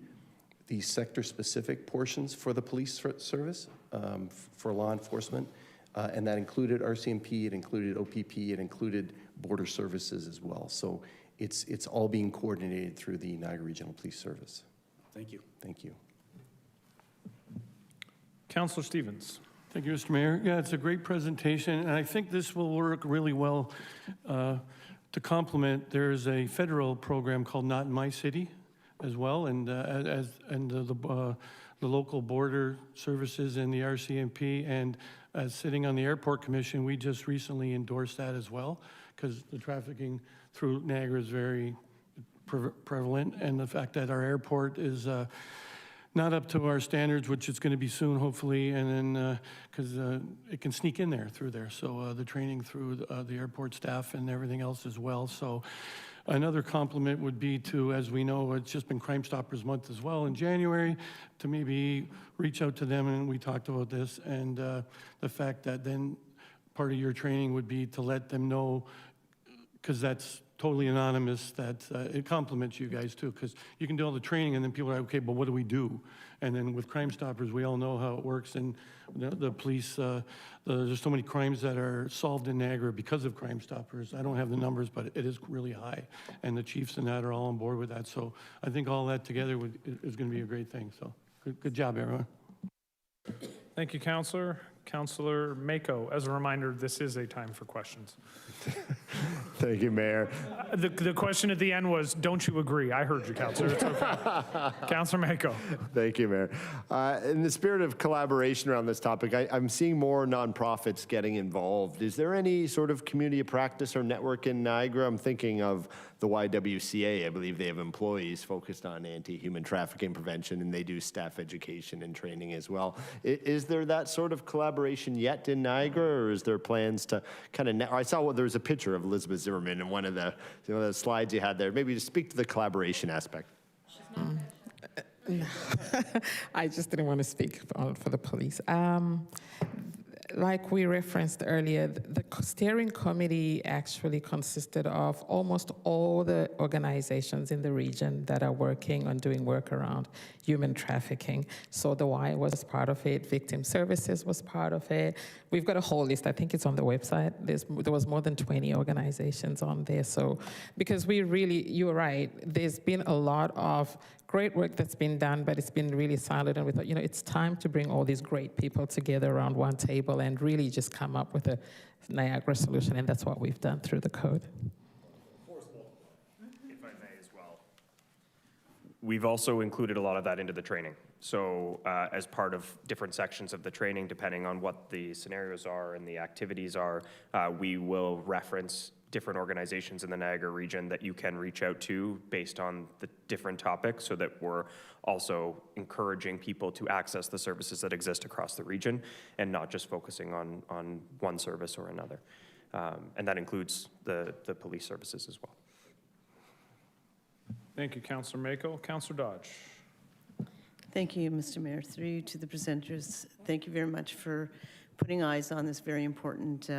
the sector-specific portions for the police service, for law enforcement, and that included RCMP, it included OPP, it included border services as well. So it's all being coordinated through the Niagara Regional Police Service. Thank you. Thank you. Councillor Stevens. Thank you, Mr. Mayor. Yeah, it's a great presentation, and I think this will work really well to complement. There's a federal program called Not in My City as well, and the local border services and the RCMP, and as sitting on the airport commission, we just recently endorsed that as well, because the trafficking through Niagara is very prevalent, and the fact that our airport is not up to our standards, which it's going to be soon, hopefully, and then because it can sneak in there through there. So the training through the airport staff and everything else as well. So another compliment would be to, as we know, it's just been Crime Stoppers Month as well in January, to maybe reach out to them, and we talked about this, and the fact that then part of your training would be to let them know, because that's totally anonymous, that it compliments you guys too, because you can do all the training and then people are like, okay, but what do we do? And then with Crime Stoppers, we all know how it works, and the police, there's so many crimes that are solved in Niagara because of Crime Stoppers. I don't have the numbers, but it is really high, and the chiefs and that are all on board with that. So I think all that together is going to be a great thing. So good job, everyone. Thank you, Councillor. Councillor Mako, as a reminder, this is a time for questions. Thank you, Mayor. The question at the end was, don't you agree? I heard you, Councillor. It's okay. Councillor Mako. Thank you, Mayor. In the spirit of collaboration around this topic, I'm seeing more nonprofits getting involved. Is there any sort of community of practice or network in Niagara? I'm thinking of the YWCA. I believe they have employees focused on anti-human trafficking prevention, and they do staff education and training as well. Is there that sort of collaboration yet in Niagara, or is there plans to kind of, I saw there was a picture of Elizabeth Zimmerman in one of the slides you had there. Maybe just speak to the collaboration aspect. I just didn't want to speak for the police. Like we referenced earlier, the steering committee actually consisted of almost all the organizations in the region that are working on doing work around human trafficking. So the Y was part of it, Victim Services was part of it. We've got a whole list, I think it's on the website. There was more than 20 organizations on there. So, because we really, you're right, there's been a lot of great work that's been done, but it's been really silent. And we thought, it's time to bring all these great people together around one table and really just come up with a Niagara solution. And that's what we've done through the code. If I may as well. We've also included a lot of that into the training. So as part of different sections of the training, depending on what the scenarios are and the activities are, we will reference different organizations in the Niagara region that you can reach out to based on the different topics, so that we're also encouraging people to access the services that exist across the region and not just focusing on one service or another. And that includes the police services as well. Thank you, Councillor Mako. Councillor Dodge. Thank you, Mr. Mayor. Through you to the presenters, thank you very much for putting eyes on this very important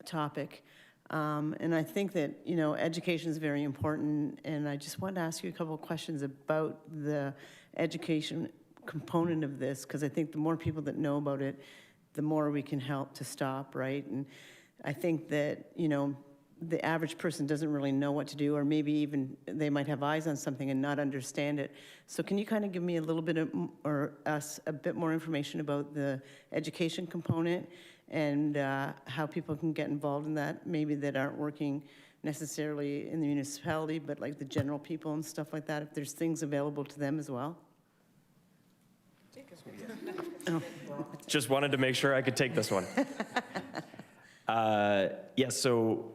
topic. And I think that, education is very important, and I just wanted to ask you a couple of questions about the education component of this, because I think the more people that know about it, the more we can help to stop, right? And I think that, the average person doesn't really know what to do, or maybe even they might have eyes on something and not understand it. So can you kind of give me a little bit of, or us a bit more information about the education component and how people can get involved in that, maybe that aren't working necessarily in the municipality, but like the general people and stuff like that, if there's things available to them as well? Just wanted to make sure I could take this one. So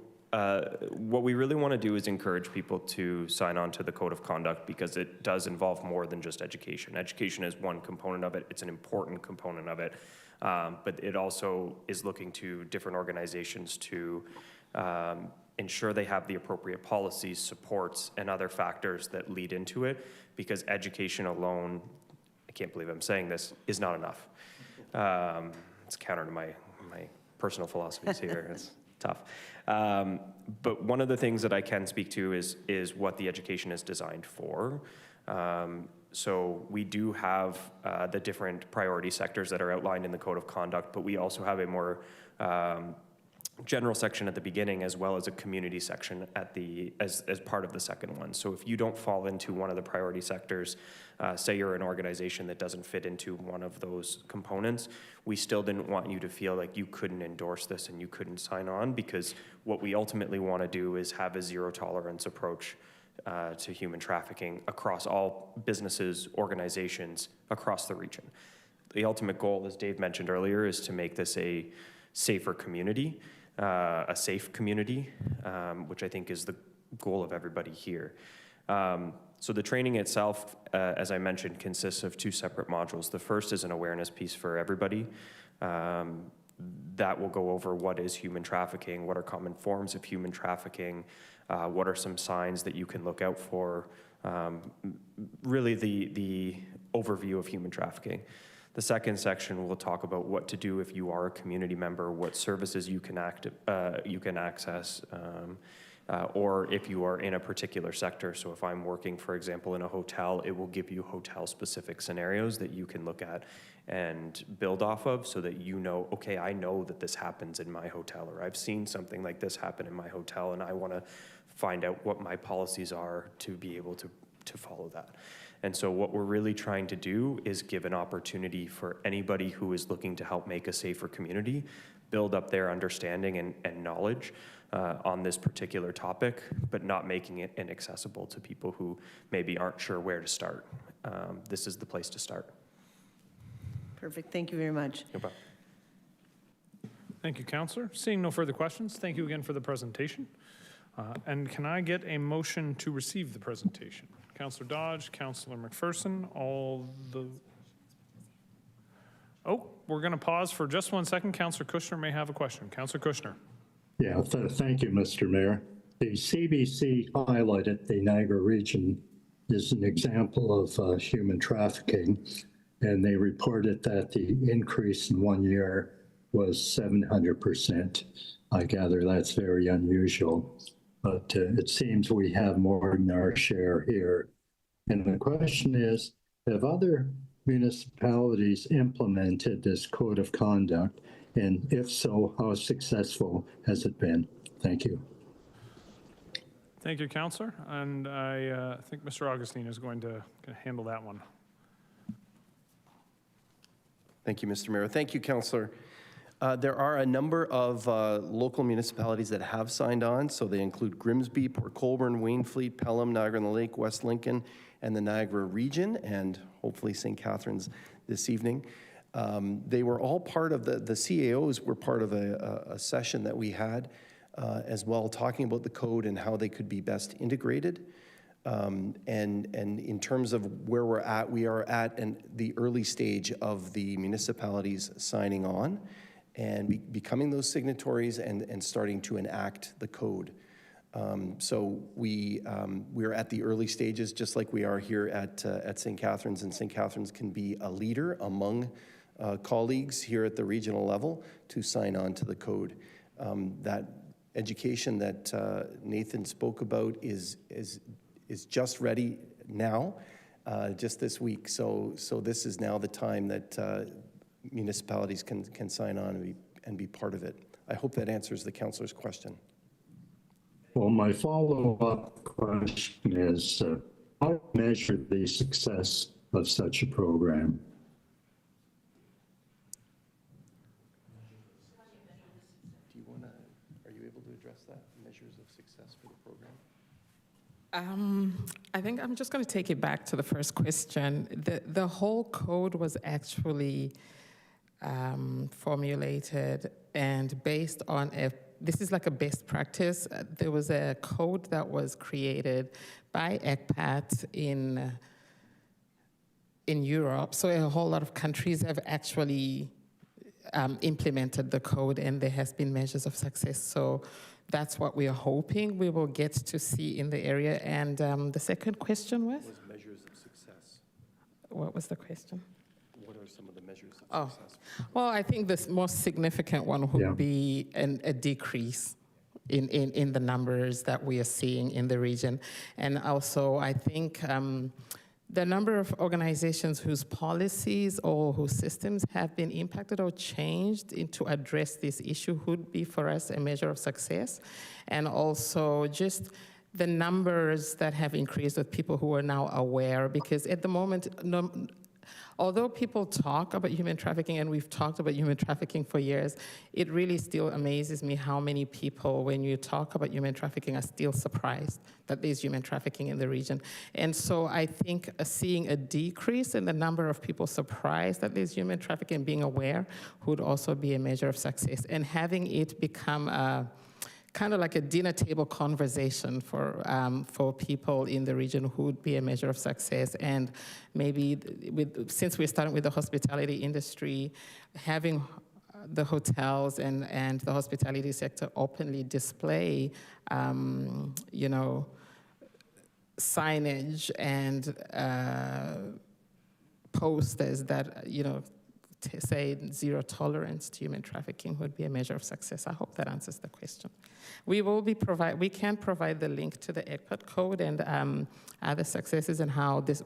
what we really want to do is encourage people to sign on to the Code of Conduct, because it does involve more than just education. Education is one component of it. It's an important component of it. But it also is looking to different organizations to ensure they have the appropriate policies, supports, and other factors that lead into it, because education alone, I can't believe I'm saying this, is not enough. It's counter to my personal philosophies here. It's tough. But one of the things that I can speak to is what the education is designed for. So we do have the different priority sectors that are outlined in the Code of Conduct, but we also have a more general section at the beginning, as well as a community section at as part of the second one. So if you don't fall into one of the priority sectors, say you're an organization that doesn't fit into one of those components, we still didn't want you to feel like you couldn't endorse this and you couldn't sign on, because what we ultimately want to do is have a zero tolerance approach to human trafficking across all businesses, organizations across the region. The ultimate goal, as Dave mentioned earlier, is to make this a safer community, a safe community, which I think is the goal of everybody here. So the training itself, as I mentioned, consists of two separate modules. The first is an awareness piece for everybody. That will go over what is human trafficking, what are common forms of human trafficking, what are some signs that you can look out for, really the overview of human trafficking. The second section will talk about what to do if you are a community member, what services you can access, or if you are in a particular sector. So if I'm working, for example, in a hotel, it will give you hotel-specific scenarios that you can look at and build off of so that you know, okay, I know that this happens in my hotel, or I've seen something like this happen in my hotel, and I want to find out what my policies are to be able to follow that. And so what we're really trying to do is give an opportunity for anybody who is looking to help make a safer community, build up their understanding and knowledge on this particular topic, but not making it inaccessible to people who maybe aren't sure where to start. This is the place to start. Perfect. Thank you very much. No problem. Thank you, Councillor. Seeing no further questions, thank you again for the presentation. And can I get a motion to receive the presentation? Councillor Dodge, Councillor McPherson, Oh, we're going to pause for just 1 second. Councillor Kushner may have a question. Councillor Kushner. Yeah, thank you, Mr. Mayor. The CBC highlighted the Niagara region is an example of human trafficking, and they reported that the increase in 1 year was 700%. I gather that's very unusual, but it seems we have more than our share here. And the question is, have other municipalities implemented this code of conduct? And if so, how successful has it been? Thank you. Thank you, Councillor. And I think Mr. Augustine is going to handle that one. Thank you, Mr. Mayor. Thank you, Councillor. There are a number of local municipalities that have signed on, so they include Grimsby, Port Colborne, Waynfleet, Pelham, Niagara-on-the-Lake, West Lincoln, and the Niagara region, and hopefully St. Catharines this evening. They were all part of the CAOs were part of a session that we had as well, talking about the code and how they could be best integrated. And in terms of where we are at the early stage of the municipalities signing on and becoming those signatories and starting to enact the code. So we are at the early stages, just like we are here at St. Catharines, and St. Catharines can be a leader among colleagues here at the regional level to sign on to the code. That education that Nathan spoke about is just ready now, just this week. So this is now the time that municipalities can sign on and be part of it. I hope that answers the councillor's question. Well, my follow-up question is, how do you measure the success of such a program? Are you able to address that, measures of success for the program? I think I'm just going to take it back to the first question. The whole code was actually formulated and based on this is like a best practice. There was a code that was created by ECPAT in Europe. So a whole lot of countries have actually implemented the code, and there has been measures of success. So that's what we are hoping we will get to see in the area. And the second question was? Measures of success. What was the question? What are some of the measures of success? Well, I think the most significant one would be a decrease in the numbers that we are seeing in the region. And also, I think the number of organizations whose policies or whose systems have been impacted or changed to address this issue would be for us a measure of success. And also just the numbers that have increased of people who are now aware, because at the moment, although people talk about human trafficking, and we've talked about human trafficking for years, it really still amazes me how many people, when you talk about human trafficking, are still surprised that there's human trafficking in the region. And so I think seeing a decrease in the number of people surprised that there's human trafficking, being aware, would also be a measure of success. And having it become kind of like a dinner table conversation for people in the who would be a measure of success. And maybe since we're starting with the hospitality industry, having the hotels and the hospitality sector openly display, signage and posters that, say zero tolerance to human trafficking would be a measure of success. I hope that answers the question. We can provide the link to the ECPAT code and other successes and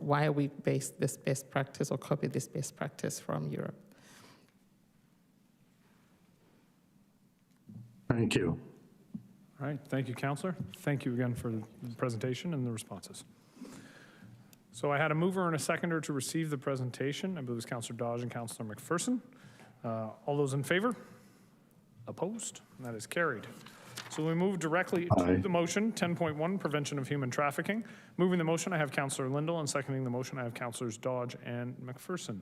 why we based this best practice or copied this best practice from Europe. Thank you. All right, thank you, Councillor. Thank you again for the presentation and the responses. So I had a mover and a seconder to receive the presentation. I believe it was Councillor Dodge and Councillor McPherson. All those in favor? Opposed? That is carried. So we move directly to the motion, 10.1, prevention of human trafficking. Moving the motion, I have Councillor Lindell, and seconding the motion, I have Councillors Dodge and McPherson.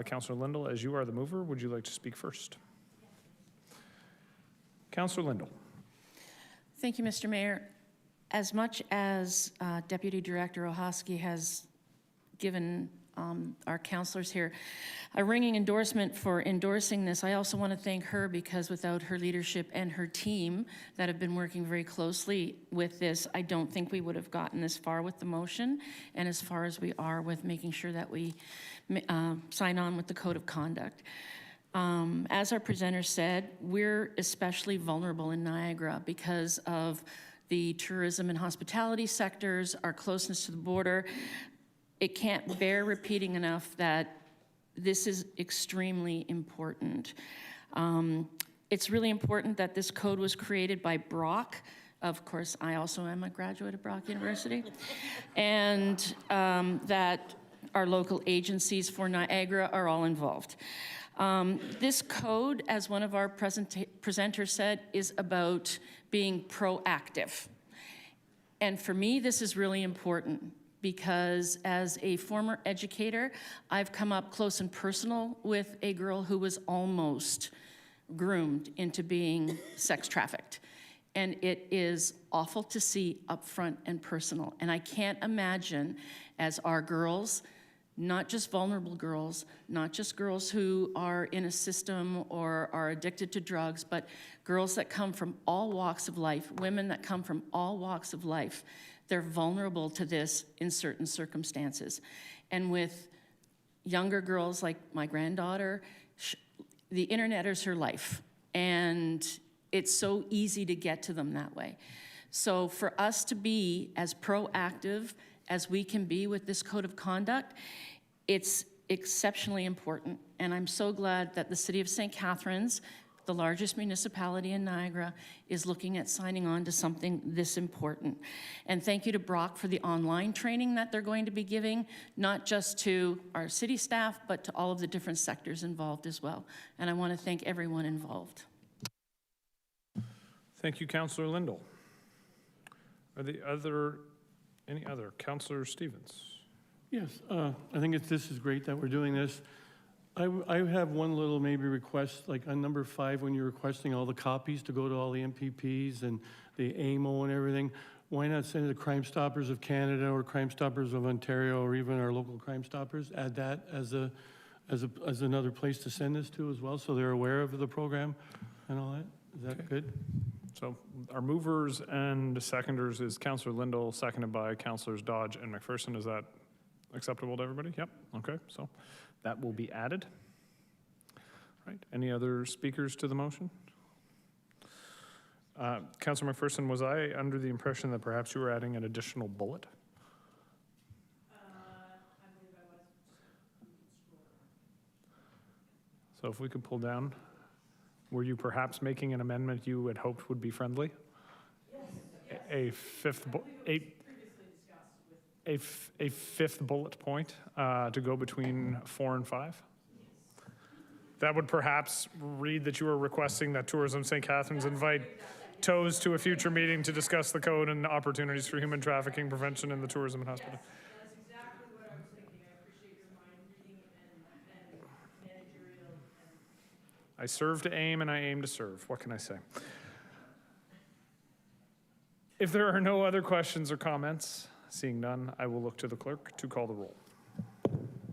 Councillor Lindell, as you are the mover, would you like to speak first? Councillor Lindell. Thank you, Mr. Mayor. As much as Deputy Director Ohosky has given our councillors here a ringing endorsement for endorsing this, I also want to thank her because without her leadership and her team that have been working very closely with this, I don't think we would have gotten this far with the motion and as far as we are with making sure that we sign on with the Code of Conduct. As our presenter said, we're especially vulnerable in Niagara because of the tourism and hospitality sectors, our closeness to the border. It can't bear repeating enough that this is extremely important. It's really important that this code was created by Brock. Of course, I also am a graduate of Brock University. And that our local agencies for Niagara are all involved. This code, as one of our presenters said, is about being proactive. And for me, this is really important because as a former educator, I've come up close and personal with a girl who was almost groomed into being sex trafficked. And it is awful to see upfront and personal. And I can't imagine as our girls, not just vulnerable girls, not just girls who are in a system or are addicted to drugs, but girls that come from all walks of life, women that come from all walks of life. They're vulnerable to this in certain circumstances. And with younger girls like my granddaughter, the internet is her life. And it's so easy to get to them that way. So for us to be as proactive as we can be with this code of conduct, it's exceptionally important. And I'm so glad that the City of St. Catharines, the largest municipality in Niagara, is looking at signing on to something this important. And thank you to Brock for the online training that they're going to be giving, not just to our city staff, but to all of the different sectors involved as well. And I want to thank everyone involved. Thank you, Councillor Lindell. Are there any other? Councillor Stevens. Yes, I think this is great that we're doing this. I have one little maybe request, like on number 5, when you're requesting all the copies to go to all the MPPs and the AMO and everything, why not send it to Crime Stoppers of Canada or Crime Stoppers of Ontario or even our local Crime Stoppers? Add that as another place to send this to as well, so they're aware of the program and all that. Is that good? So our movers and seconders is Councillor Lindell, seconded by Councillors Dodge and McPherson. Is that acceptable to everybody? Yep. Okay. So that will be added. Right. Any other speakers to the motion? Councillor McPherson, was I under the impression that perhaps you were adding an additional bullet? I believe I was. So if we could pull down, were you perhaps making an amendment you had hoped would be friendly? Yes. A fifth bullet point to go between 4 and 5? That would perhaps read that you are requesting that Tourism St. Catharines invite TOES to a future meeting to discuss the code and opportunities for human trafficking prevention in the tourism and hospitality. That's exactly what I was thinking. I appreciate your mind reading and managerial. I serve to aim and I aim to serve. What can I say? If there are no other questions or comments, seeing none, I will look to the clerk to call the roll.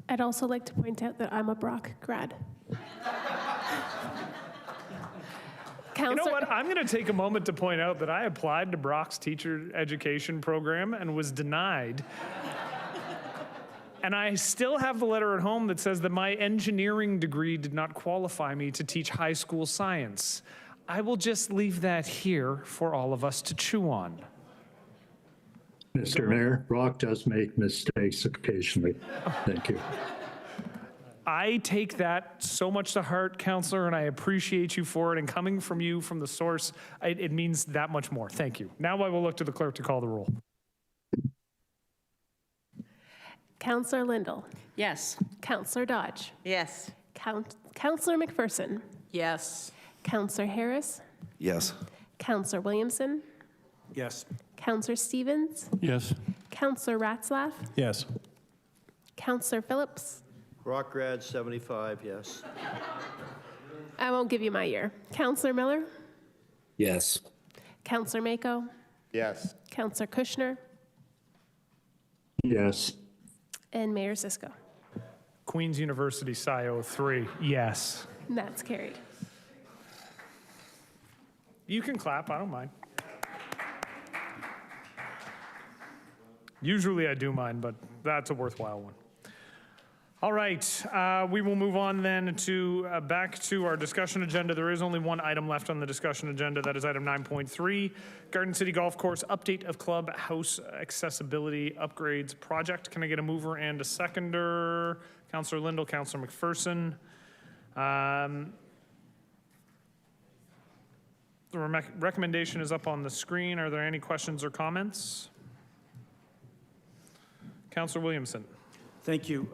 I'd also like to point out that I'm a Brock grad. You know what? I'm going to take a moment to point out that I applied to Brock's teacher education program and was denied. And I still have the letter at home that says that my engineering degree did not qualify me to teach high school science. I will just leave that here for all of us to chew on. Mr. Mayor, Brock does make mistakes occasionally. Thank you. I take that so much to heart, Counselor, and I appreciate you for it. And coming from you, from the source, it means that much more. Thank you. Now I will look to the clerk to call the roll. Counselor Lindell. Yes. Counselor Dodge. Yes. Counselor McPherson. Yes. Counselor Harris. Yes. Counselor Williamson. Yes. Counselor Stevens. Yes. Counselor Ratzlaff. Yes. Counselor Phillips. Rock grad 75, yes. I won't give you my year. Counselor Miller. Yes. Counselor Mako. Yes. Counselor Kushner. Yes. And Mayor Cisco. Queen's University, SIO 3, yes. And that's carried. You can clap, I don't mind. Usually I do mind, but that's a worthwhile one. All right, we will move on then to back to our discussion agenda. There is only one item left on the discussion agenda. That is item 9.3, Garden City Golf Course update of clubhouse accessibility upgrades project. Can I get a mover and a seconder? Councillor Lindell, Councillor McPherson. The recommendation is up on the screen. Are there any questions or comments? Councillor Williamson. Thank you.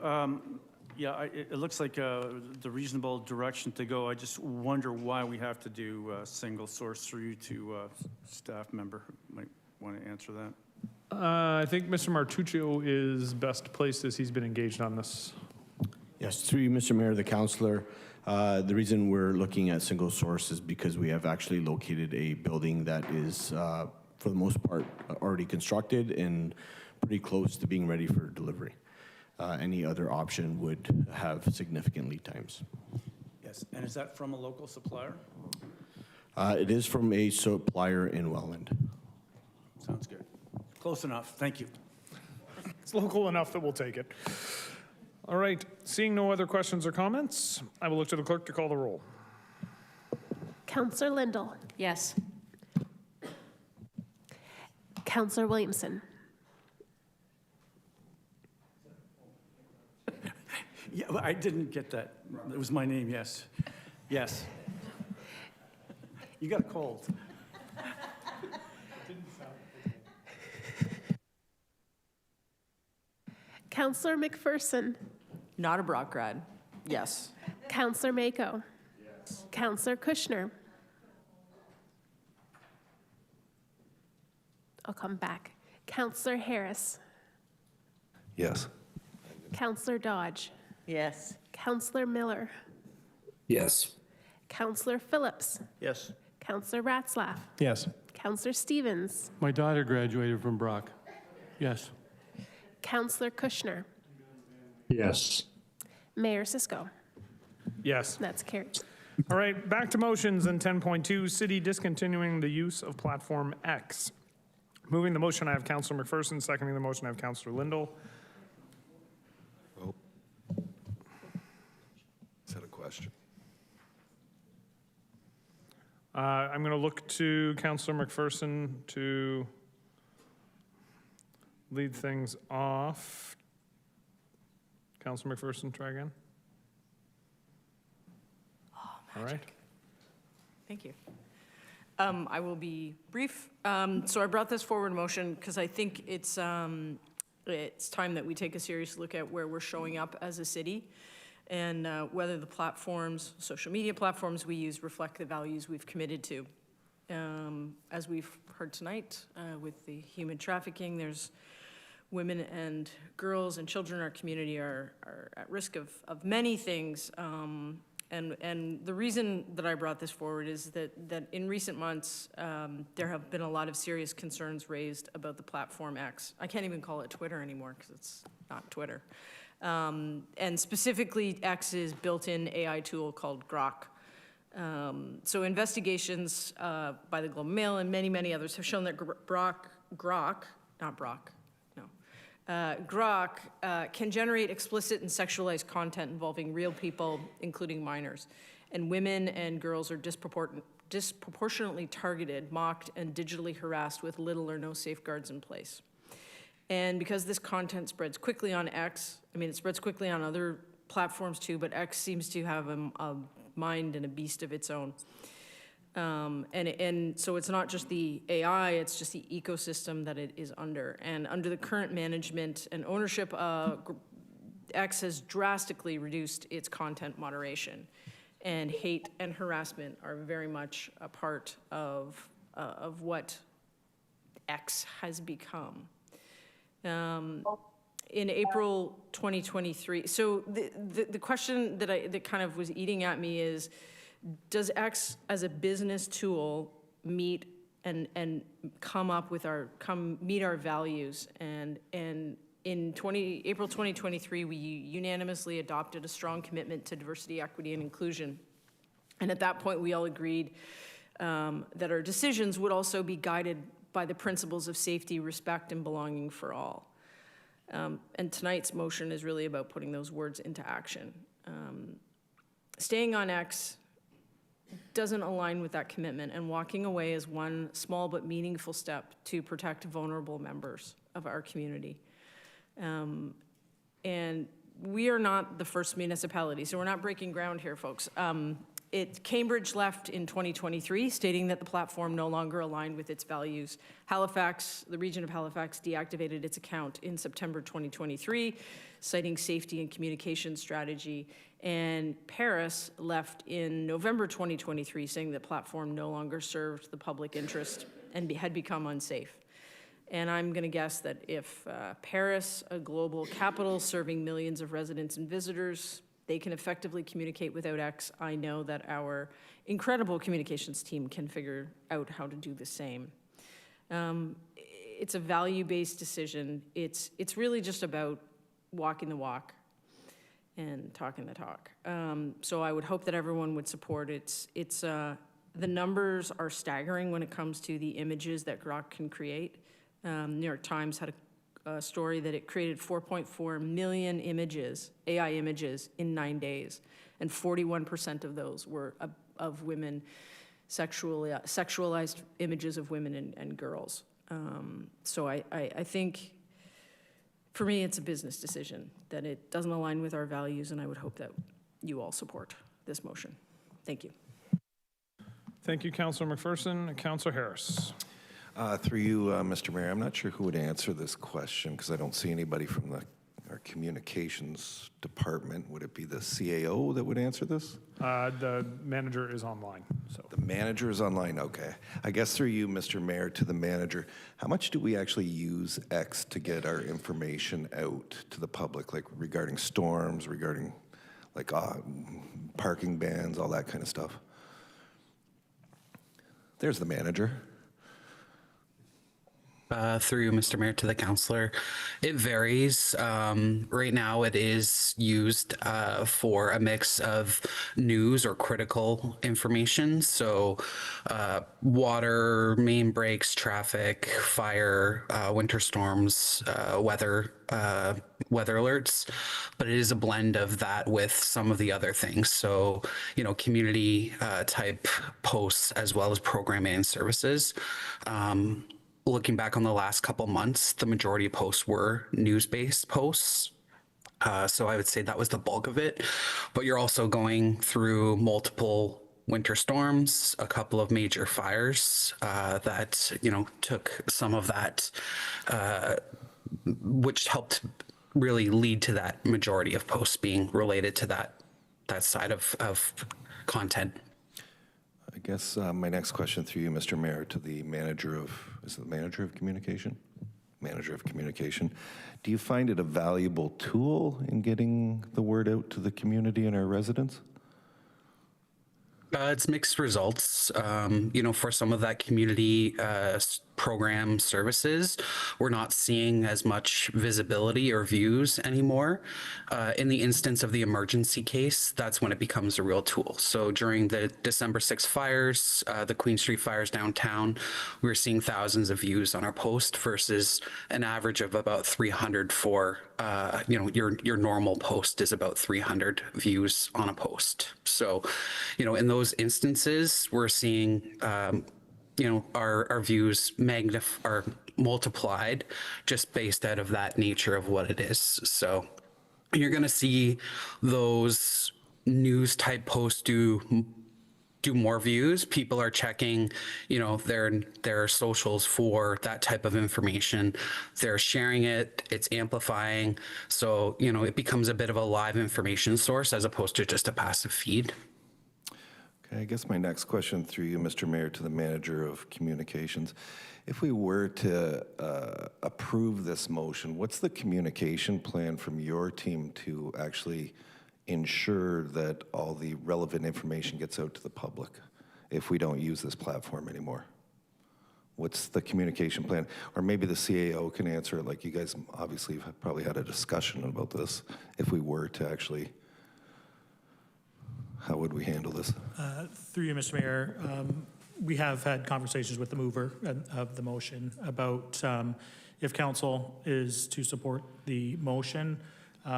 Yeah, it looks like the reasonable direction to go. I just wonder why we have to do single source through to staff member. Might want to answer that. I think Mr. Martuccio is best placed as he's been engaged on this. Yes, through you, Mr. Mayor, the councillor. The reason we're looking at single source is because we have actually located a building that is, for the most part, already constructed and pretty close to being ready for delivery. Any other option would have significant lead times. Yes, and is that from a local supplier? It is from a supplier in Welland. Sounds good. Close enough. Thank you. It's local enough that we'll take it. All right, seeing no other questions or comments, I will look to the clerk to call the roll. Counselor Lindell. Yes. Counselor Williamson. Yeah, well, I didn't get that. It was my name, yes. Yes. You got a cold. Counselor McPherson. Not a Brock grad. Yes. Counselor Mako. Yes. Counselor Kushner. I'll come back. Counselor Harris. Yes. Counselor Dodge. Yes. Counselor Miller. Yes. Counselor Phillips. Yes. Counselor Ratzlaff. Yes. Counselor Stevens. My daughter graduated from Brock. Yes. Counselor Kushner. Yes. Mayor Cisco. Yes. That's carried. All right, back to motions in 10.2, city discontinuing the use of platform X. Moving the motion, I have Councillor McPherson. Seconding the motion, I have Councillor Lindell. Oh. Is that a question? I'm going to look to Councillor McPherson to lead things off. Councillor McPherson, try again. All right. Thank you. I will be brief. So I brought this forward motion because I think it's time that we take a serious look at where we're showing up as a city and whether the platforms, social media platforms we use reflect the values we've committed to. As we've heard tonight with the human trafficking, there's women and girls and children in our community are at risk of many things. And the reason that I brought this forward is that in recent months, there have been a lot of serious concerns raised about the platform X. I can't even call it Twitter anymore because it's not Twitter. And specifically, X's built-in AI tool called Grok. So investigations by the Globe and Mail and many, many others have shown that Grok, not Brock, no, Grok can generate explicit and sexualized content involving real people, including minors. And women and girls are disproportionately targeted, mocked, and digitally harassed with little or no safeguards in place. And because this content spreads quickly on X, I mean, it spreads quickly on other platforms too, but X seems to have a mind and a beast of its own. And so it's not just the AI, it's just the ecosystem that it is under. And under the current management and ownership, X has drastically reduced its content moderation. And hate and harassment are very much a part of what X has become. In April 2023, so the question that kind of was eating at me is, does X as a business tool meet and meet our values? And in April 2023, we unanimously adopted a strong commitment to diversity, equity, and inclusion. And at that point, we all agreed that our decisions would also be guided by the principles of safety, respect, and belonging for all. And tonight's motion is really about putting those words into action. Staying on X doesn't align with that commitment, and walking away is one small but meaningful step to protect vulnerable members of our community. And we are not the first municipality, so we're not breaking ground here, folks. Cambridge left in 2023, stating that the platform no longer aligned with its values. Halifax, the region of Halifax, deactivated its account in September 2023, citing safety and communication strategy. And Paris left in November 2023, saying the platform no longer served the public interest and had become unsafe. And I'm going to guess that if Paris, a global capital serving millions of residents and visitors, they can effectively communicate without X, I know that our incredible communications team can figure out how to do the same. It's a value-based decision. It's really just about walking the walk and talking the talk. So I would hope that everyone would support it. The numbers are staggering when it comes to the images that Grok can create. New York Times had a story that it created 4.4 million images, AI images, in 9 days, and 41% of those were of women, sexualized images of women and girls. So I think, for me, it's a business decision, that it doesn't align with our values, and I would hope that you all support this motion. Thank you. Thank you, Councilor McPherson. Councilor Harris. Through you, Mr. Mayor, I'm not sure who would answer this question because I don't see anybody from our communications department. Would it be the CAO that would answer this? The manager is online. So the manager is online, okay. I guess through you, Mr. Mayor, to the manager, how much do we actually use X to get our information out to the public, like regarding storms, regarding like parking bans, all that kind of stuff? There's the manager. Through you, Mr. Mayor, to the councillor. It varies. Right now it is used for a mix of news or critical information. So water, main breaks, traffic, fire, winter storms, weather alerts, but it is a blend of that with some of the other things. So, community type posts as well as programming and services. Looking back on the last couple months, the majority of posts were news-based posts. So I would say that was the bulk of it. But you're also going through multiple winter storms, a couple of major fires that, took some of that, which helped really lead to that majority of posts being related to that side of content. I guess my next question through you, Mr. Mayor, to the manager of, is it the manager of communication? Manager of communication. Do you find it a valuable tool in getting the word out to the community and our residents? It's mixed results. For some of that community program services, we're not seeing as much visibility or views anymore. In the instance of the emergency case, that's when it becomes a real tool. So during the December 6 fires, the Queen Street fires downtown, we were seeing thousands of views on our post versus an average of about 300 for, your normal post is about 300 views on a post. So, in those instances, we're seeing, our views are multiplied just based out of that nature of what it is. So you're going to see those news type posts do more views. People are checking, their socials for that type of information. They're sharing it, it's amplifying. So, it becomes a bit of a live information source as opposed to just a passive feed. I guess my next question through you, Mr. Mayor, to the Manager of Communications. If we were to approve this motion, what's the communication plan from your team to actually ensure that all the relevant information gets out to the public if we don't use this platform anymore? What's the communication plan? Or maybe the CAO can answer it, like you guys obviously have probably had a discussion about this. If we were to actually, how would we handle this? Through you, Mr. Mayor, we have had conversations with the mover of the motion about if council is to support the motion,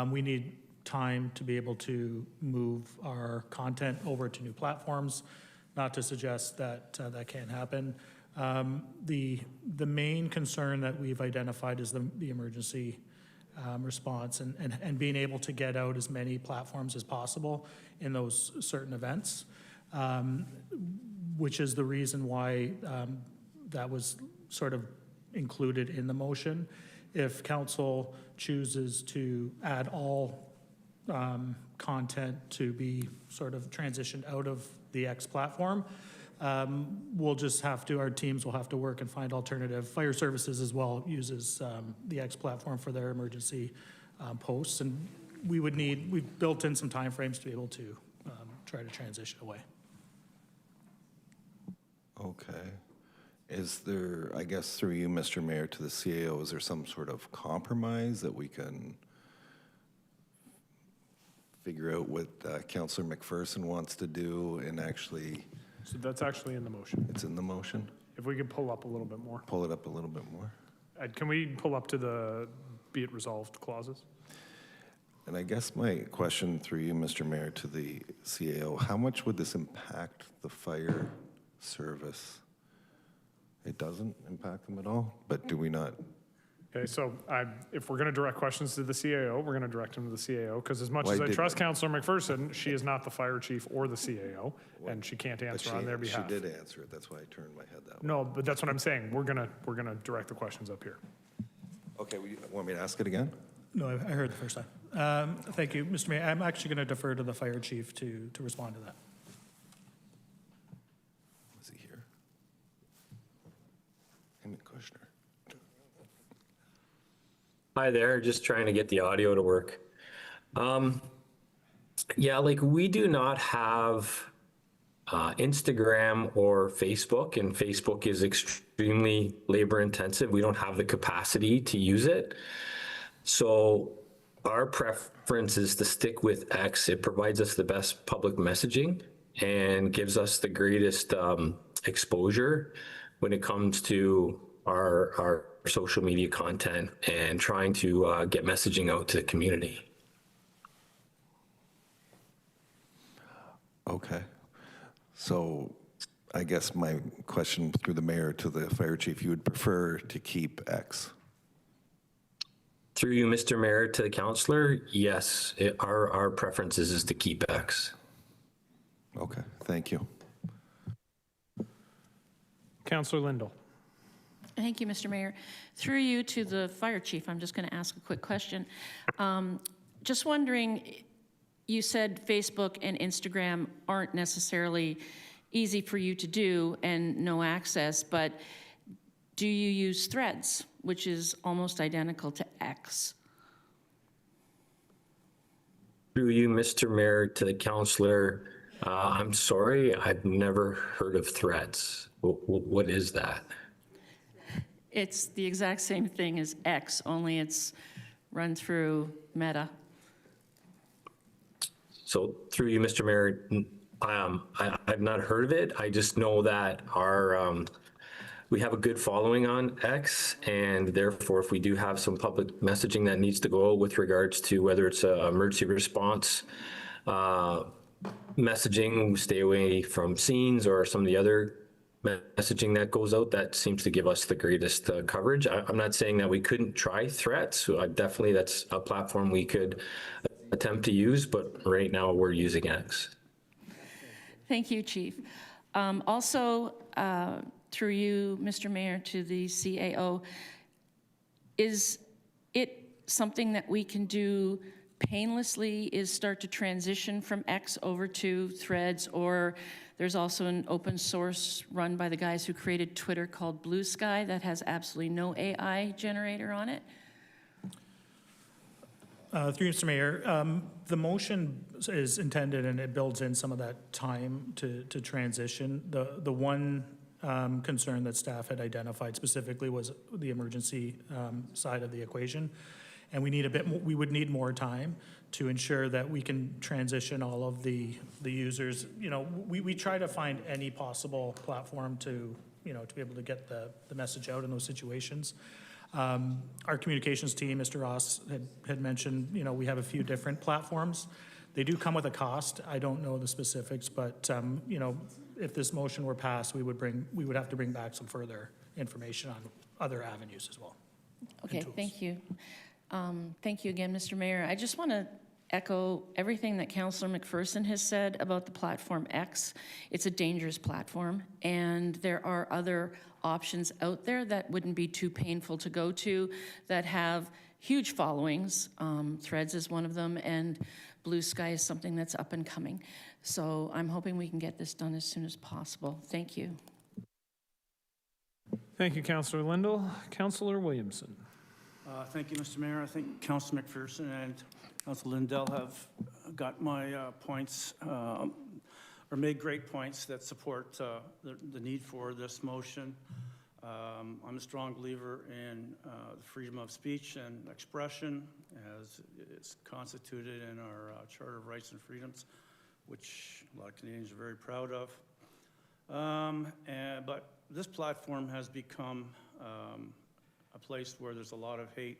we need time to be able to move our content over to new platforms. Not to suggest that that can't happen. The main concern that we've identified is the emergency response and being able to get out as many platforms as possible in those certain events, which is the reason why that was sort of included in the motion. If council chooses to add all content to be sort of transitioned out of the X platform, we'll just have to, our teams will have to work and find alternative. Fire services as well uses the X platform for their emergency posts, and we've built in some timeframes to be able to try to transition away. Okay. Is there, I guess through you, Mr. Mayor, to the CAO, is there some sort of compromise that we can figure out what Councillor McPherson wants to do and actually... So that's actually in the motion. It's in the motion? If we could pull up a little bit more. Pull it up a little bit more. Can we pull up to the be it resolved clauses? And I guess my question through you, Mr. Mayor, to the CAO, how much would this impact the fire service? It doesn't impact them at all, but do we not? Okay, so if we're going to direct questions to the CAO, we're going to direct them to the CAO, because as much as I trust Councillor McPherson, she is not the fire chief or the CAO, and she can't answer on their behalf. She did answer it. That's why I turned my head that way. No, but that's what I'm saying. We're gonna direct the questions up here. Okay, want me to ask it again? No, I heard the first time. Thank you, Mr. Mayor. I'm actually going to defer to the fire chief to respond to that. Is he here? Him and Kushner. Hi there, just trying to get the audio to work. Yeah, like we do not have Instagram or Facebook, and Facebook is extremely labor intensive. We don't have the capacity to use it. So our preference is to stick with X. It provides us the best public messaging and gives us the greatest exposure when it comes to our social media content and trying to get messaging out to the community. Okay. So I guess my question through the mayor to the fire chief, you would prefer to keep X? Through you, Mr. Mayor, to the councillor, yes, our preference is to keep X. Okay, thank you. Councillor Lindell. Thank you, Mr. Mayor. Through you to the fire chief, I'm just going to ask a quick question. Just wondering, you said Facebook and Instagram aren't necessarily easy for you to do and no access, but do you use Threads, which is almost identical to X? Through you, Mr. Mayor, to the councillor, I'm sorry, I've never heard of Threads. What is that? It's the exact same thing as X, only it's run through Meta. So through you, Mr. Mayor, I've not heard of it. I just know that we have a good following on X, and therefore, if we do have some public messaging that needs to go out with regards to whether it's a emergency response messaging, stay away from scenes or some of the other messaging that goes out, that seems to give us the greatest coverage. I'm not saying that we couldn't try Threats. So definitely that's a platform we could attempt to use, but right now we're using X. Thank you, Chief. Also, through you, Mr. Mayor, to the CAO, is it something that we can do painlessly, is start to transition from X over to Threads, or there's also an open source run by the guys who created Twitter called Blue Sky that has absolutely no AI generator on it? Through you, Mr. Mayor, the motion is intended and it builds in some of that time to transition. The one concern that staff had identified specifically was the emergency side of the equation. And we need a bit more, we would need more time to ensure that we can transition all of the users. You know, we try to find any possible platform to, you know, to be able to get the message out in those situations. Our communications team, Mr. Ross had mentioned, you know, we have a few different platforms. They do come with a cost. I don't know the specifics, but you know, if this motion were passed, we would have to bring back some further information on other avenues as well. Okay, thank you. Thank you again, Mr. Mayor. I just want to echo everything that Councillor McPherson has said about the platform X. It's a dangerous platform, and there are other options out there that wouldn't be too painful to go to that have huge followings. Threads is one of them, and Blue Sky is something that's up and coming. So I'm hoping we can get this done as soon as possible. Thank you. Thank you, Councillor Lindell. Councillor Williamson. Thank you, Mr. Mayor. I think Councillor McPherson and Councillor Lindell have got my points, or made great points that support the need for this motion. I'm a strong believer in the freedom of speech and expression as it's constituted in our Charter of Rights and Freedoms, which a lot of Canadians are very proud of. But this platform has become a place where there's a lot of hate.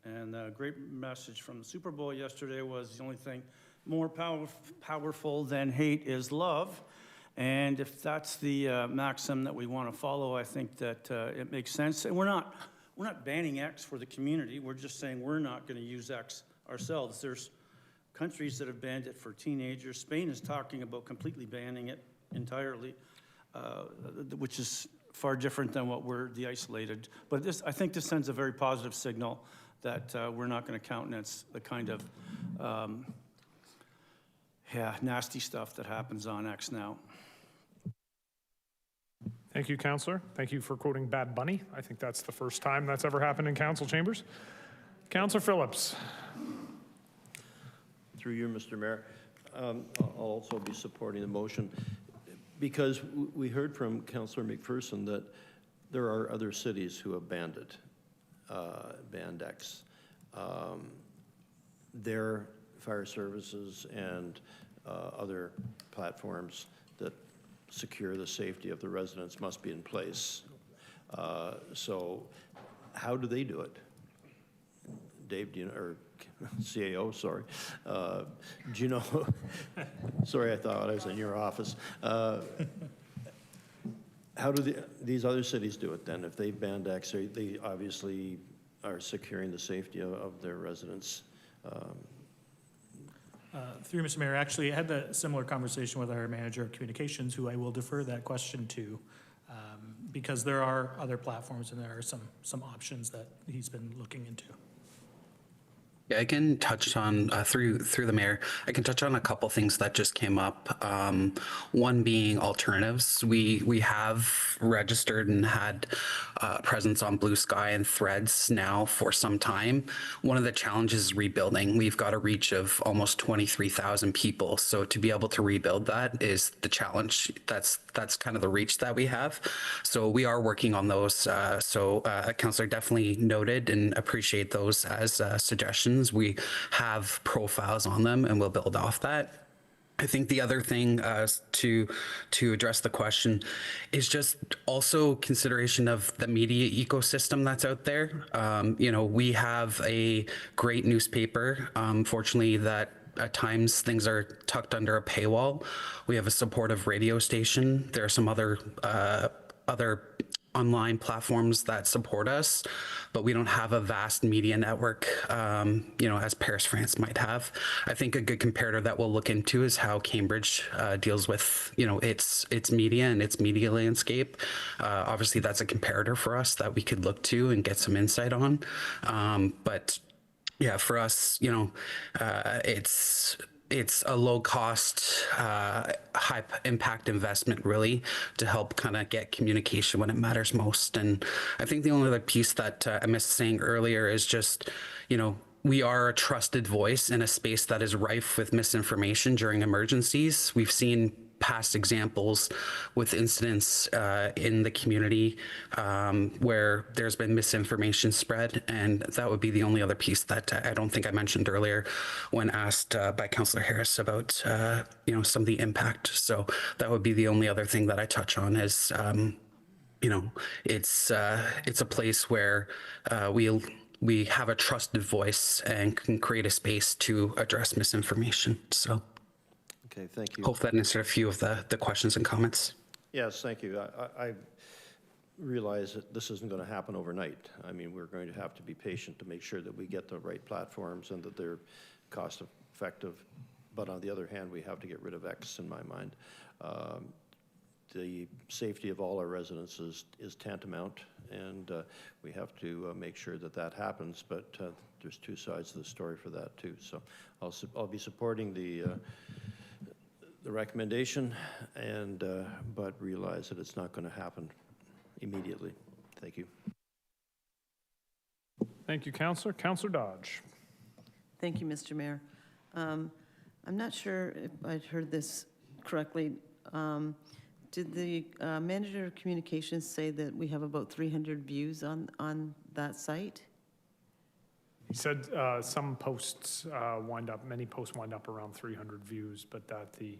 And a great message from the Super Bowl yesterday was the only thing more powerful than hate is love. And if that's the maxim that we want to follow, I think that it makes sense. And we're not banning X for the community. We're just saying we're not going to use X ourselves. There's countries that have banned it for teenagers. Spain is talking about completely banning it entirely, which is far different than what we're de-isolated. But this, I think this sends a very positive signal that we're not going to countenance the kind of nasty stuff that happens on X now. Thank you, Councillor. Thank you for quoting Bad Bunny. I think that's the first time that's ever happened in council chambers. Councillor Phillips. Through you, Mr. Mayor, I'll also be supporting the motion because we heard from Councillor McPherson that there are other cities who have banned it, banned X. Their fire services and other platforms that secure the safety of the residents must be in place. So how do they do it? Dave, do you know, or CAO, sorry. Do you know, sorry, I thought I was in your office. How do these other cities do it then? If they've banned X, they obviously are securing the safety of their residents. Through Mr. Mayor, actually I had a similar conversation with our manager of communications, who I will defer that question to, because there are other platforms and there are some options that he's been looking into. Yeah, I can touch on, through the mayor, I can touch on a couple things that just came up. One being alternatives. We have registered and had presence on Blue Sky and Threads now for some time. One of the challenges is rebuilding. We've got a reach of almost 23,000 people. So to be able to rebuild that is the challenge. That's kind of the reach that we have. So we are working on those. Councillor, definitely noted and appreciate those as suggestions. We have profiles on them and we'll build off that. I think the other thing to address the question is just also consideration of the media ecosystem that's out there. We have a great newspaper. Fortunately, that at times things are tucked under a paywall. We have a supportive radio station. There are some other online platforms that support us, but we don't have a vast media network, as Paris, France might have. I think a good comparator that we'll look into is how Cambridge deals with, its media and its media landscape. Obviously, that's a comparator for us that we could look to and get some insight on. But yeah, for us, it's a low cost, high impact investment really to help kind of get communication when it matters most. And I think the only other piece that I missed saying earlier is just, we are a trusted voice in a space that is rife with misinformation during emergencies. We've seen past examples with incidents in the community where there's been misinformation spread, and that would be the only other piece that I don't think I mentioned earlier when asked by Councillor Harris about some of the impact. So that would be the only other thing that I touch on is it's a place where we have a trusted voice and can create a space to address misinformation. So. Okay, thank you. Hope that answered a few of the questions and comments. Yes, thank you. I realize that this isn't going to happen overnight. I mean, we're going to have to be patient to make sure that we get the right platforms and that they're cost effective. But on the other hand, we have to get rid of X in my mind. The safety of all our residents is tantamount, and we have to make sure that that happens. But there's two sides to the story for that too. So I'll be supporting the recommendation, and but realize that it's not going to happen immediately. Thank you. Thank you, Councillor. Councillor Dodge. Thank you, Mr. Mayor. I'm not sure if I heard this correctly. Did the manager of communications say that we have about 300 views on that site? He said some posts many posts wind up around 300 views, but that the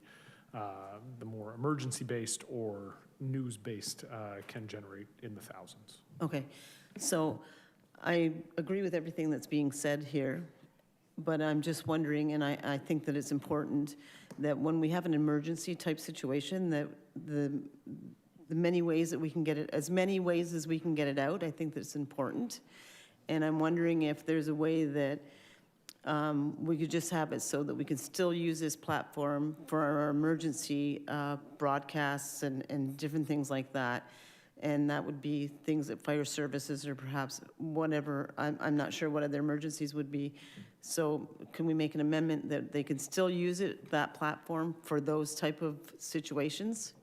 more emergency-based or news-based can generate in the thousands. Okay, so I agree with everything that's being said here, but I'm just wondering, and I think that it's important that when we have an emergency type situation, that the many ways that we can get it, as many ways as we can get it out, I think that's important. And I'm wondering if there's a way that we could just have it so that we can still use this platform for our emergency broadcasts and different things like that. And that would be things that fire services or perhaps whatever, I'm not sure what other emergencies would be. So can we make an amendment that they can still use that platform for those type of situations?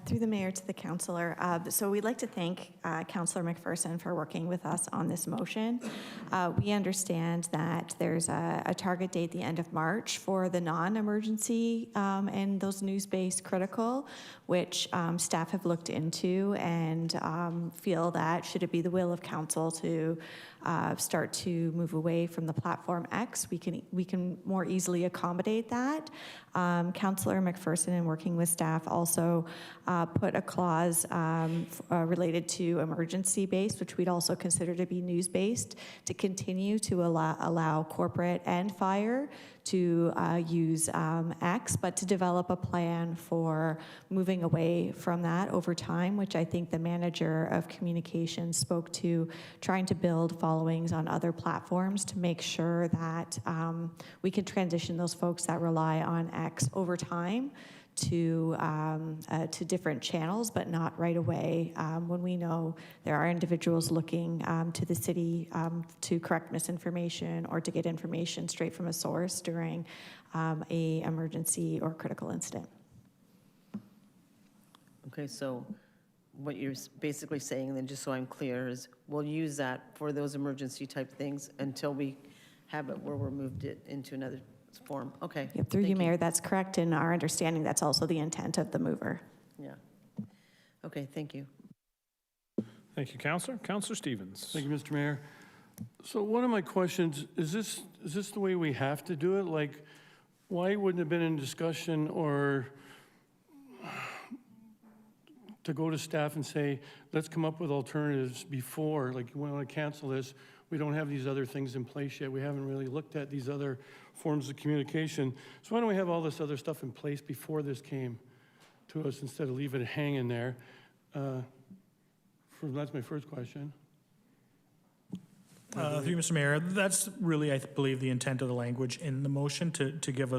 Through the mayor to the councillor. So we'd like to thank Councillor McPherson for working with us on this motion. We understand that there's a target date the end of March for the non-emergency and those news-based critical, which staff have looked into and feel that should it be the will of council to start to move away from the platform X, we can more easily accommodate that. Councillor McPherson, in working with staff, also put a clause related to emergency-based, which we'd also consider to be news-based, to continue to allow corporate and fire to use X, but to develop a plan for moving away from that over time, which I think the manager of communications spoke to, trying to build followings on other platforms to make sure that we can transition those folks that rely on X over time to different channels, but not right away when we know there are individuals looking to the city to correct misinformation or to get information straight from a source during a emergency or critical incident. Okay, so what you're basically saying, then, just so I'm clear, is we'll use that for those emergency type things until we have it where we're moved it into another form. Okay. Yep, through you, Mayor, that's correct. In our understanding, that's also the intent of the mover. Yeah. Okay, thank you. Thank you, Councillor. Councillor Stevens. Thank you, Mr. Mayor. So one of my questions, is this the way we have to do it? Like, why wouldn't it have been in discussion or to go to staff and say, let's come up with alternatives before, like, we want to cancel this. We don't have these other things in place yet. We haven't really looked at these other forms of communication. So why don't we have all this other stuff in place before this came to us instead of leaving it hanging there? That's my first question. Through you, Mr. Mayor, that's really, I believe, the intent of the language in the motion to give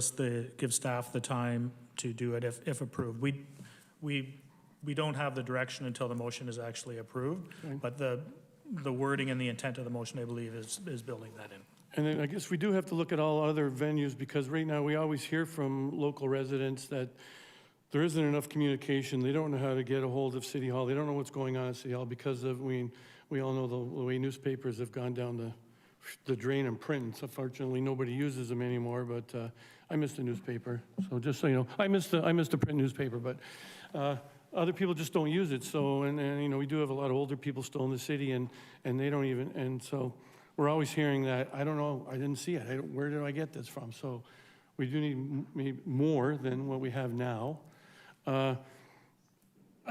staff the time to do it if approved. We don't have the direction until the motion is actually approved, but the wording and the intent of the motion, I believe, is building that in. And then I guess we do have to look at all other venues, because right now we always hear from local residents that there isn't enough communication. They don't know how to get a hold of City Hall. They don't know what's going on at City Hall because of, we all know the way newspapers have gone down the drain in print. So fortunately, nobody uses them anymore, but I miss the newspaper. So just so you know, I miss the print newspaper, but other people just don't use it. So, and you know, we do have a lot of older people still in the city, and they don't even, and so we're always hearing that, I don't know, I didn't see it. Where did I get this from? So we do need maybe more than what we have now. I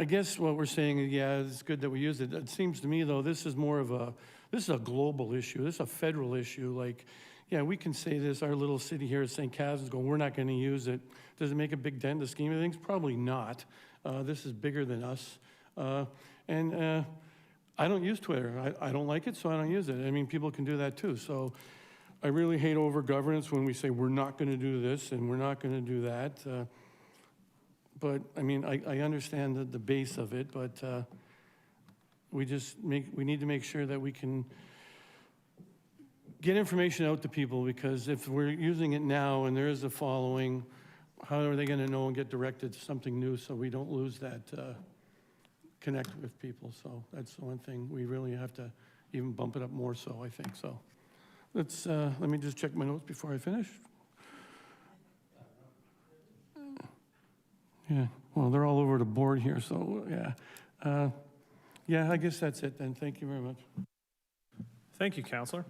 guess what we're saying is, yeah, it's good that we use it. It seems to me, though, this is a global issue. This is a federal issue. Like, yeah, we can say this, our little city here at St. Catharines going, we're not going to use it. Does it make a big dent in the scheme of things? Probably not. This is bigger than us. And I don't use Twitter. I don't like it, so I don't use it. I mean, people can do that too. So I really hate over-governance when we say we're not going to do this and we're not going to do that. But, I mean, I understand the base of it, but we need to make sure that we can get information out to people, because if we're using it now and there is a following, how are they going to know and get directed to something new so we don't lose that connect with people? So that's the one thing we really have to even bump it up more so, I think. So let me just check my notes before I finish. Yeah, well, they're all over the board here, so yeah. Yeah, I guess that's it then. Thank you very much. Thank you, Councillor.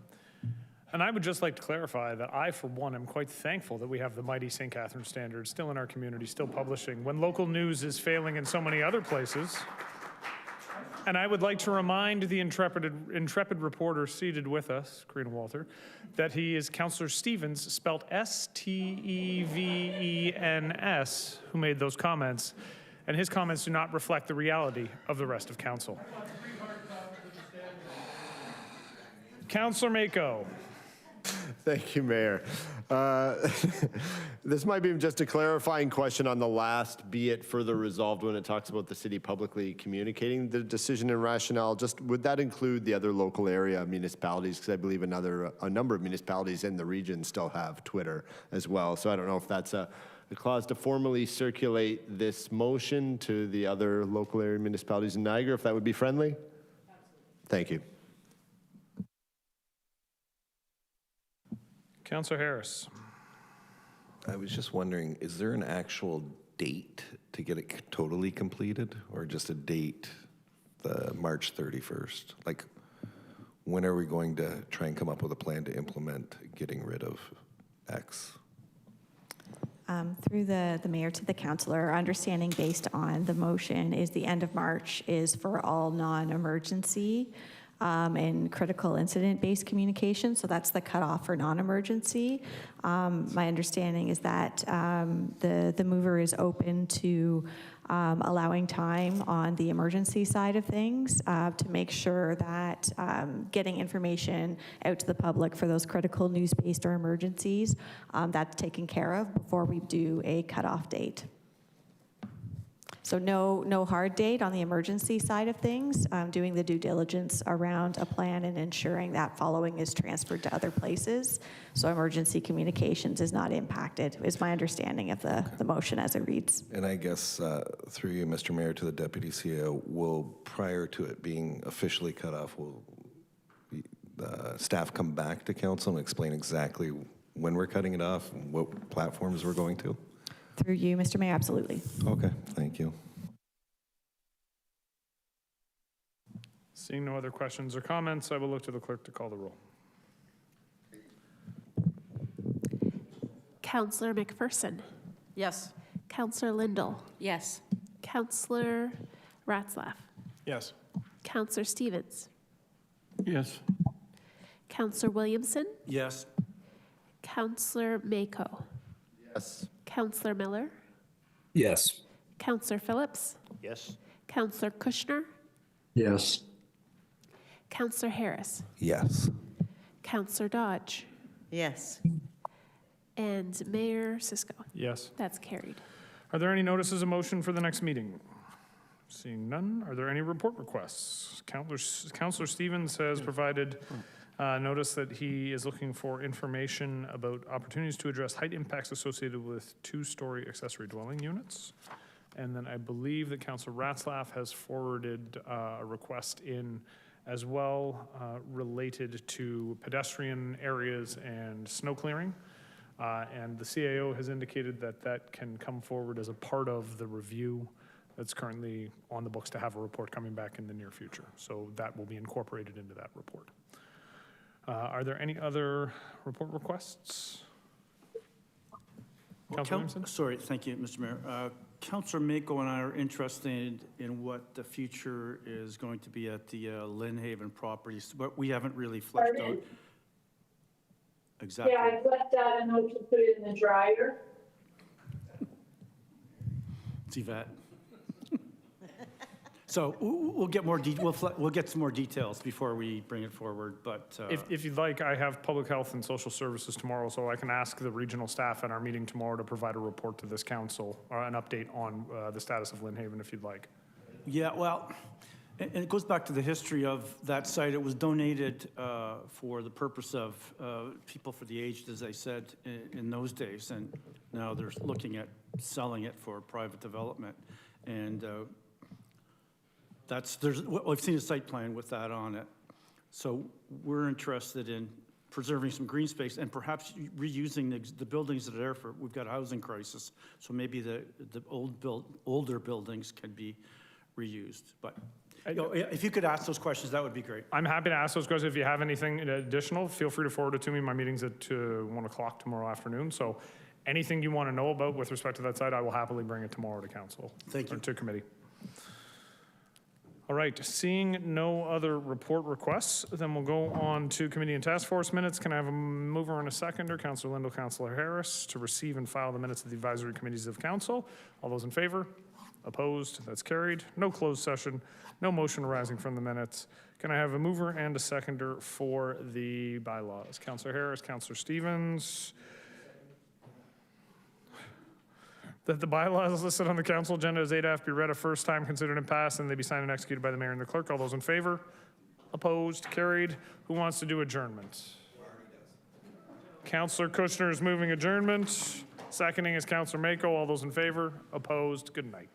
And I would just like to clarify that I, for one, am quite thankful that we have the mighty St. Catharines Standard still in our community, still publishing, when local news is failing in so many other places. And I would like to remind the intrepid reporter seated with us, Karina Walter, that he is Councillor Stevens, spelled S-T-E-V-E-N-S, who made those comments, and his comments do not reflect the reality of the rest of council. Councillor Mako. Thank you, Mayor. This might be just a clarifying question on the last, be it further resolved when it talks about the city publicly communicating the decision and rationale. Just would that include the other local area municipalities? Because I believe a number of municipalities in the region still have Twitter as well. So I don't know if that's a clause to formally circulate this motion to the other local area municipalities in Niagara, if that would be friendly. Thank you. Councillor Harris. I was just wondering, is there an actual date to get it totally completed, or just a date, the March 31st? Like, when are we going to try and come up with a plan to implement getting rid of X? Through the mayor to the councillor, our understanding based on the motion is the end of March is for all non-emergency and critical incident-based communication. So that's the cutoff for non-emergency. My understanding is that the mover is open to allowing time on the emergency side of things to make sure that getting information out to the public for those critical news-based or emergencies, that's taken care of before we do a cutoff date. So no hard date on the emergency side of things, doing the due diligence around a plan and ensuring that following is transferred to other places. So emergency communications is not impacted, is my understanding of the motion as it reads. And I guess through you, Mr. Mayor, to the Deputy CEO, will, prior to it being officially cut off, will staff come back to council and explain exactly when we're cutting it off and what platforms we're going to? Through you, Mr. Mayor, absolutely. Okay, thank you. Seeing no other questions or comments, I will look to the clerk to call the roll. Councillor McPherson. Yes. Councillor Lindell. Yes. Councillor Ratzlaff. Yes. Councillor Stevens. Yes. Councillor Williamson. Yes. Councillor Mako. Yes. Councillor Miller. Yes. Councillor Phillips. Yes. Councillor Kushner. Yes. Councillor Harris. Yes. Councillor Dodge. Yes. And Mayor Cisco. Yes. That's carried. Are there any notices of motion for the next meeting? Seeing none, are there any report requests? Councillor Stevens has provided notice that he is looking for information about opportunities to address height impacts associated with two-story accessory dwelling units. And then I believe that Councillor Ratzlaff has forwarded a request in as well related to pedestrian areas and snow clearing. And the CAO has indicated that that can come forward as a part of the review that's currently on the books to have a report coming back in the near future. So that will be incorporated into that report. Are there any other report requests? Councilor Williamson? Sorry, thank you, Mr. Mayor. Councillor Mako and I are interested in what the future is going to be at the Lynnhaven properties, but we haven't really fleshed out exactly. Yeah, I left out a note to put it in the dryer. It's Yvette. So we'll get more we'll get some more details before we bring it forward. But If you'd like, I have public health and social services tomorrow, so I can ask the regional staff at our meeting tomorrow to provide a report to this council or an update on the status of Lynnhaven, if you'd like. Yeah, well, and it goes back to the history of that site. It was donated for the purpose of people for the aged, as I said, in those days, and now they're looking at selling it for private development, and we've seen a site plan with that on it. So we're interested in preserving some green space and perhaps reusing the buildings that are there for, we've got a housing crisis. So maybe the older buildings can be reused. But if you could ask those questions, that would be great. I'm happy to ask those questions. If you have anything additional, feel free to forward it to me. My meeting's at 1 o'clock tomorrow afternoon. So anything you want to know about with respect to that site, I will happily bring it tomorrow to council. Thank you. Or to committee. All right, seeing no other report requests, then we'll go on to committee and task force minutes. Can I have a mover and a seconder? Councillor Lindell, Councillor Harris, to receive and file the minutes of the advisory committees of council. All those in favor? Opposed? That's carried. No closed session, no motion arising from the minutes. Can I have a mover and a seconder for the bylaws? Councillor Harris, Councillor Stevens. That the bylaws listed on the council agenda as 8F be read a first time, considered and passed, and they be signed and executed by the mayor and the clerk. All those in favor? Opposed? Carried. Who wants to do adjournment? Councillor Kushner is moving adjournment. Seconding is Councillor Mako. All those in favor? Opposed? Good night.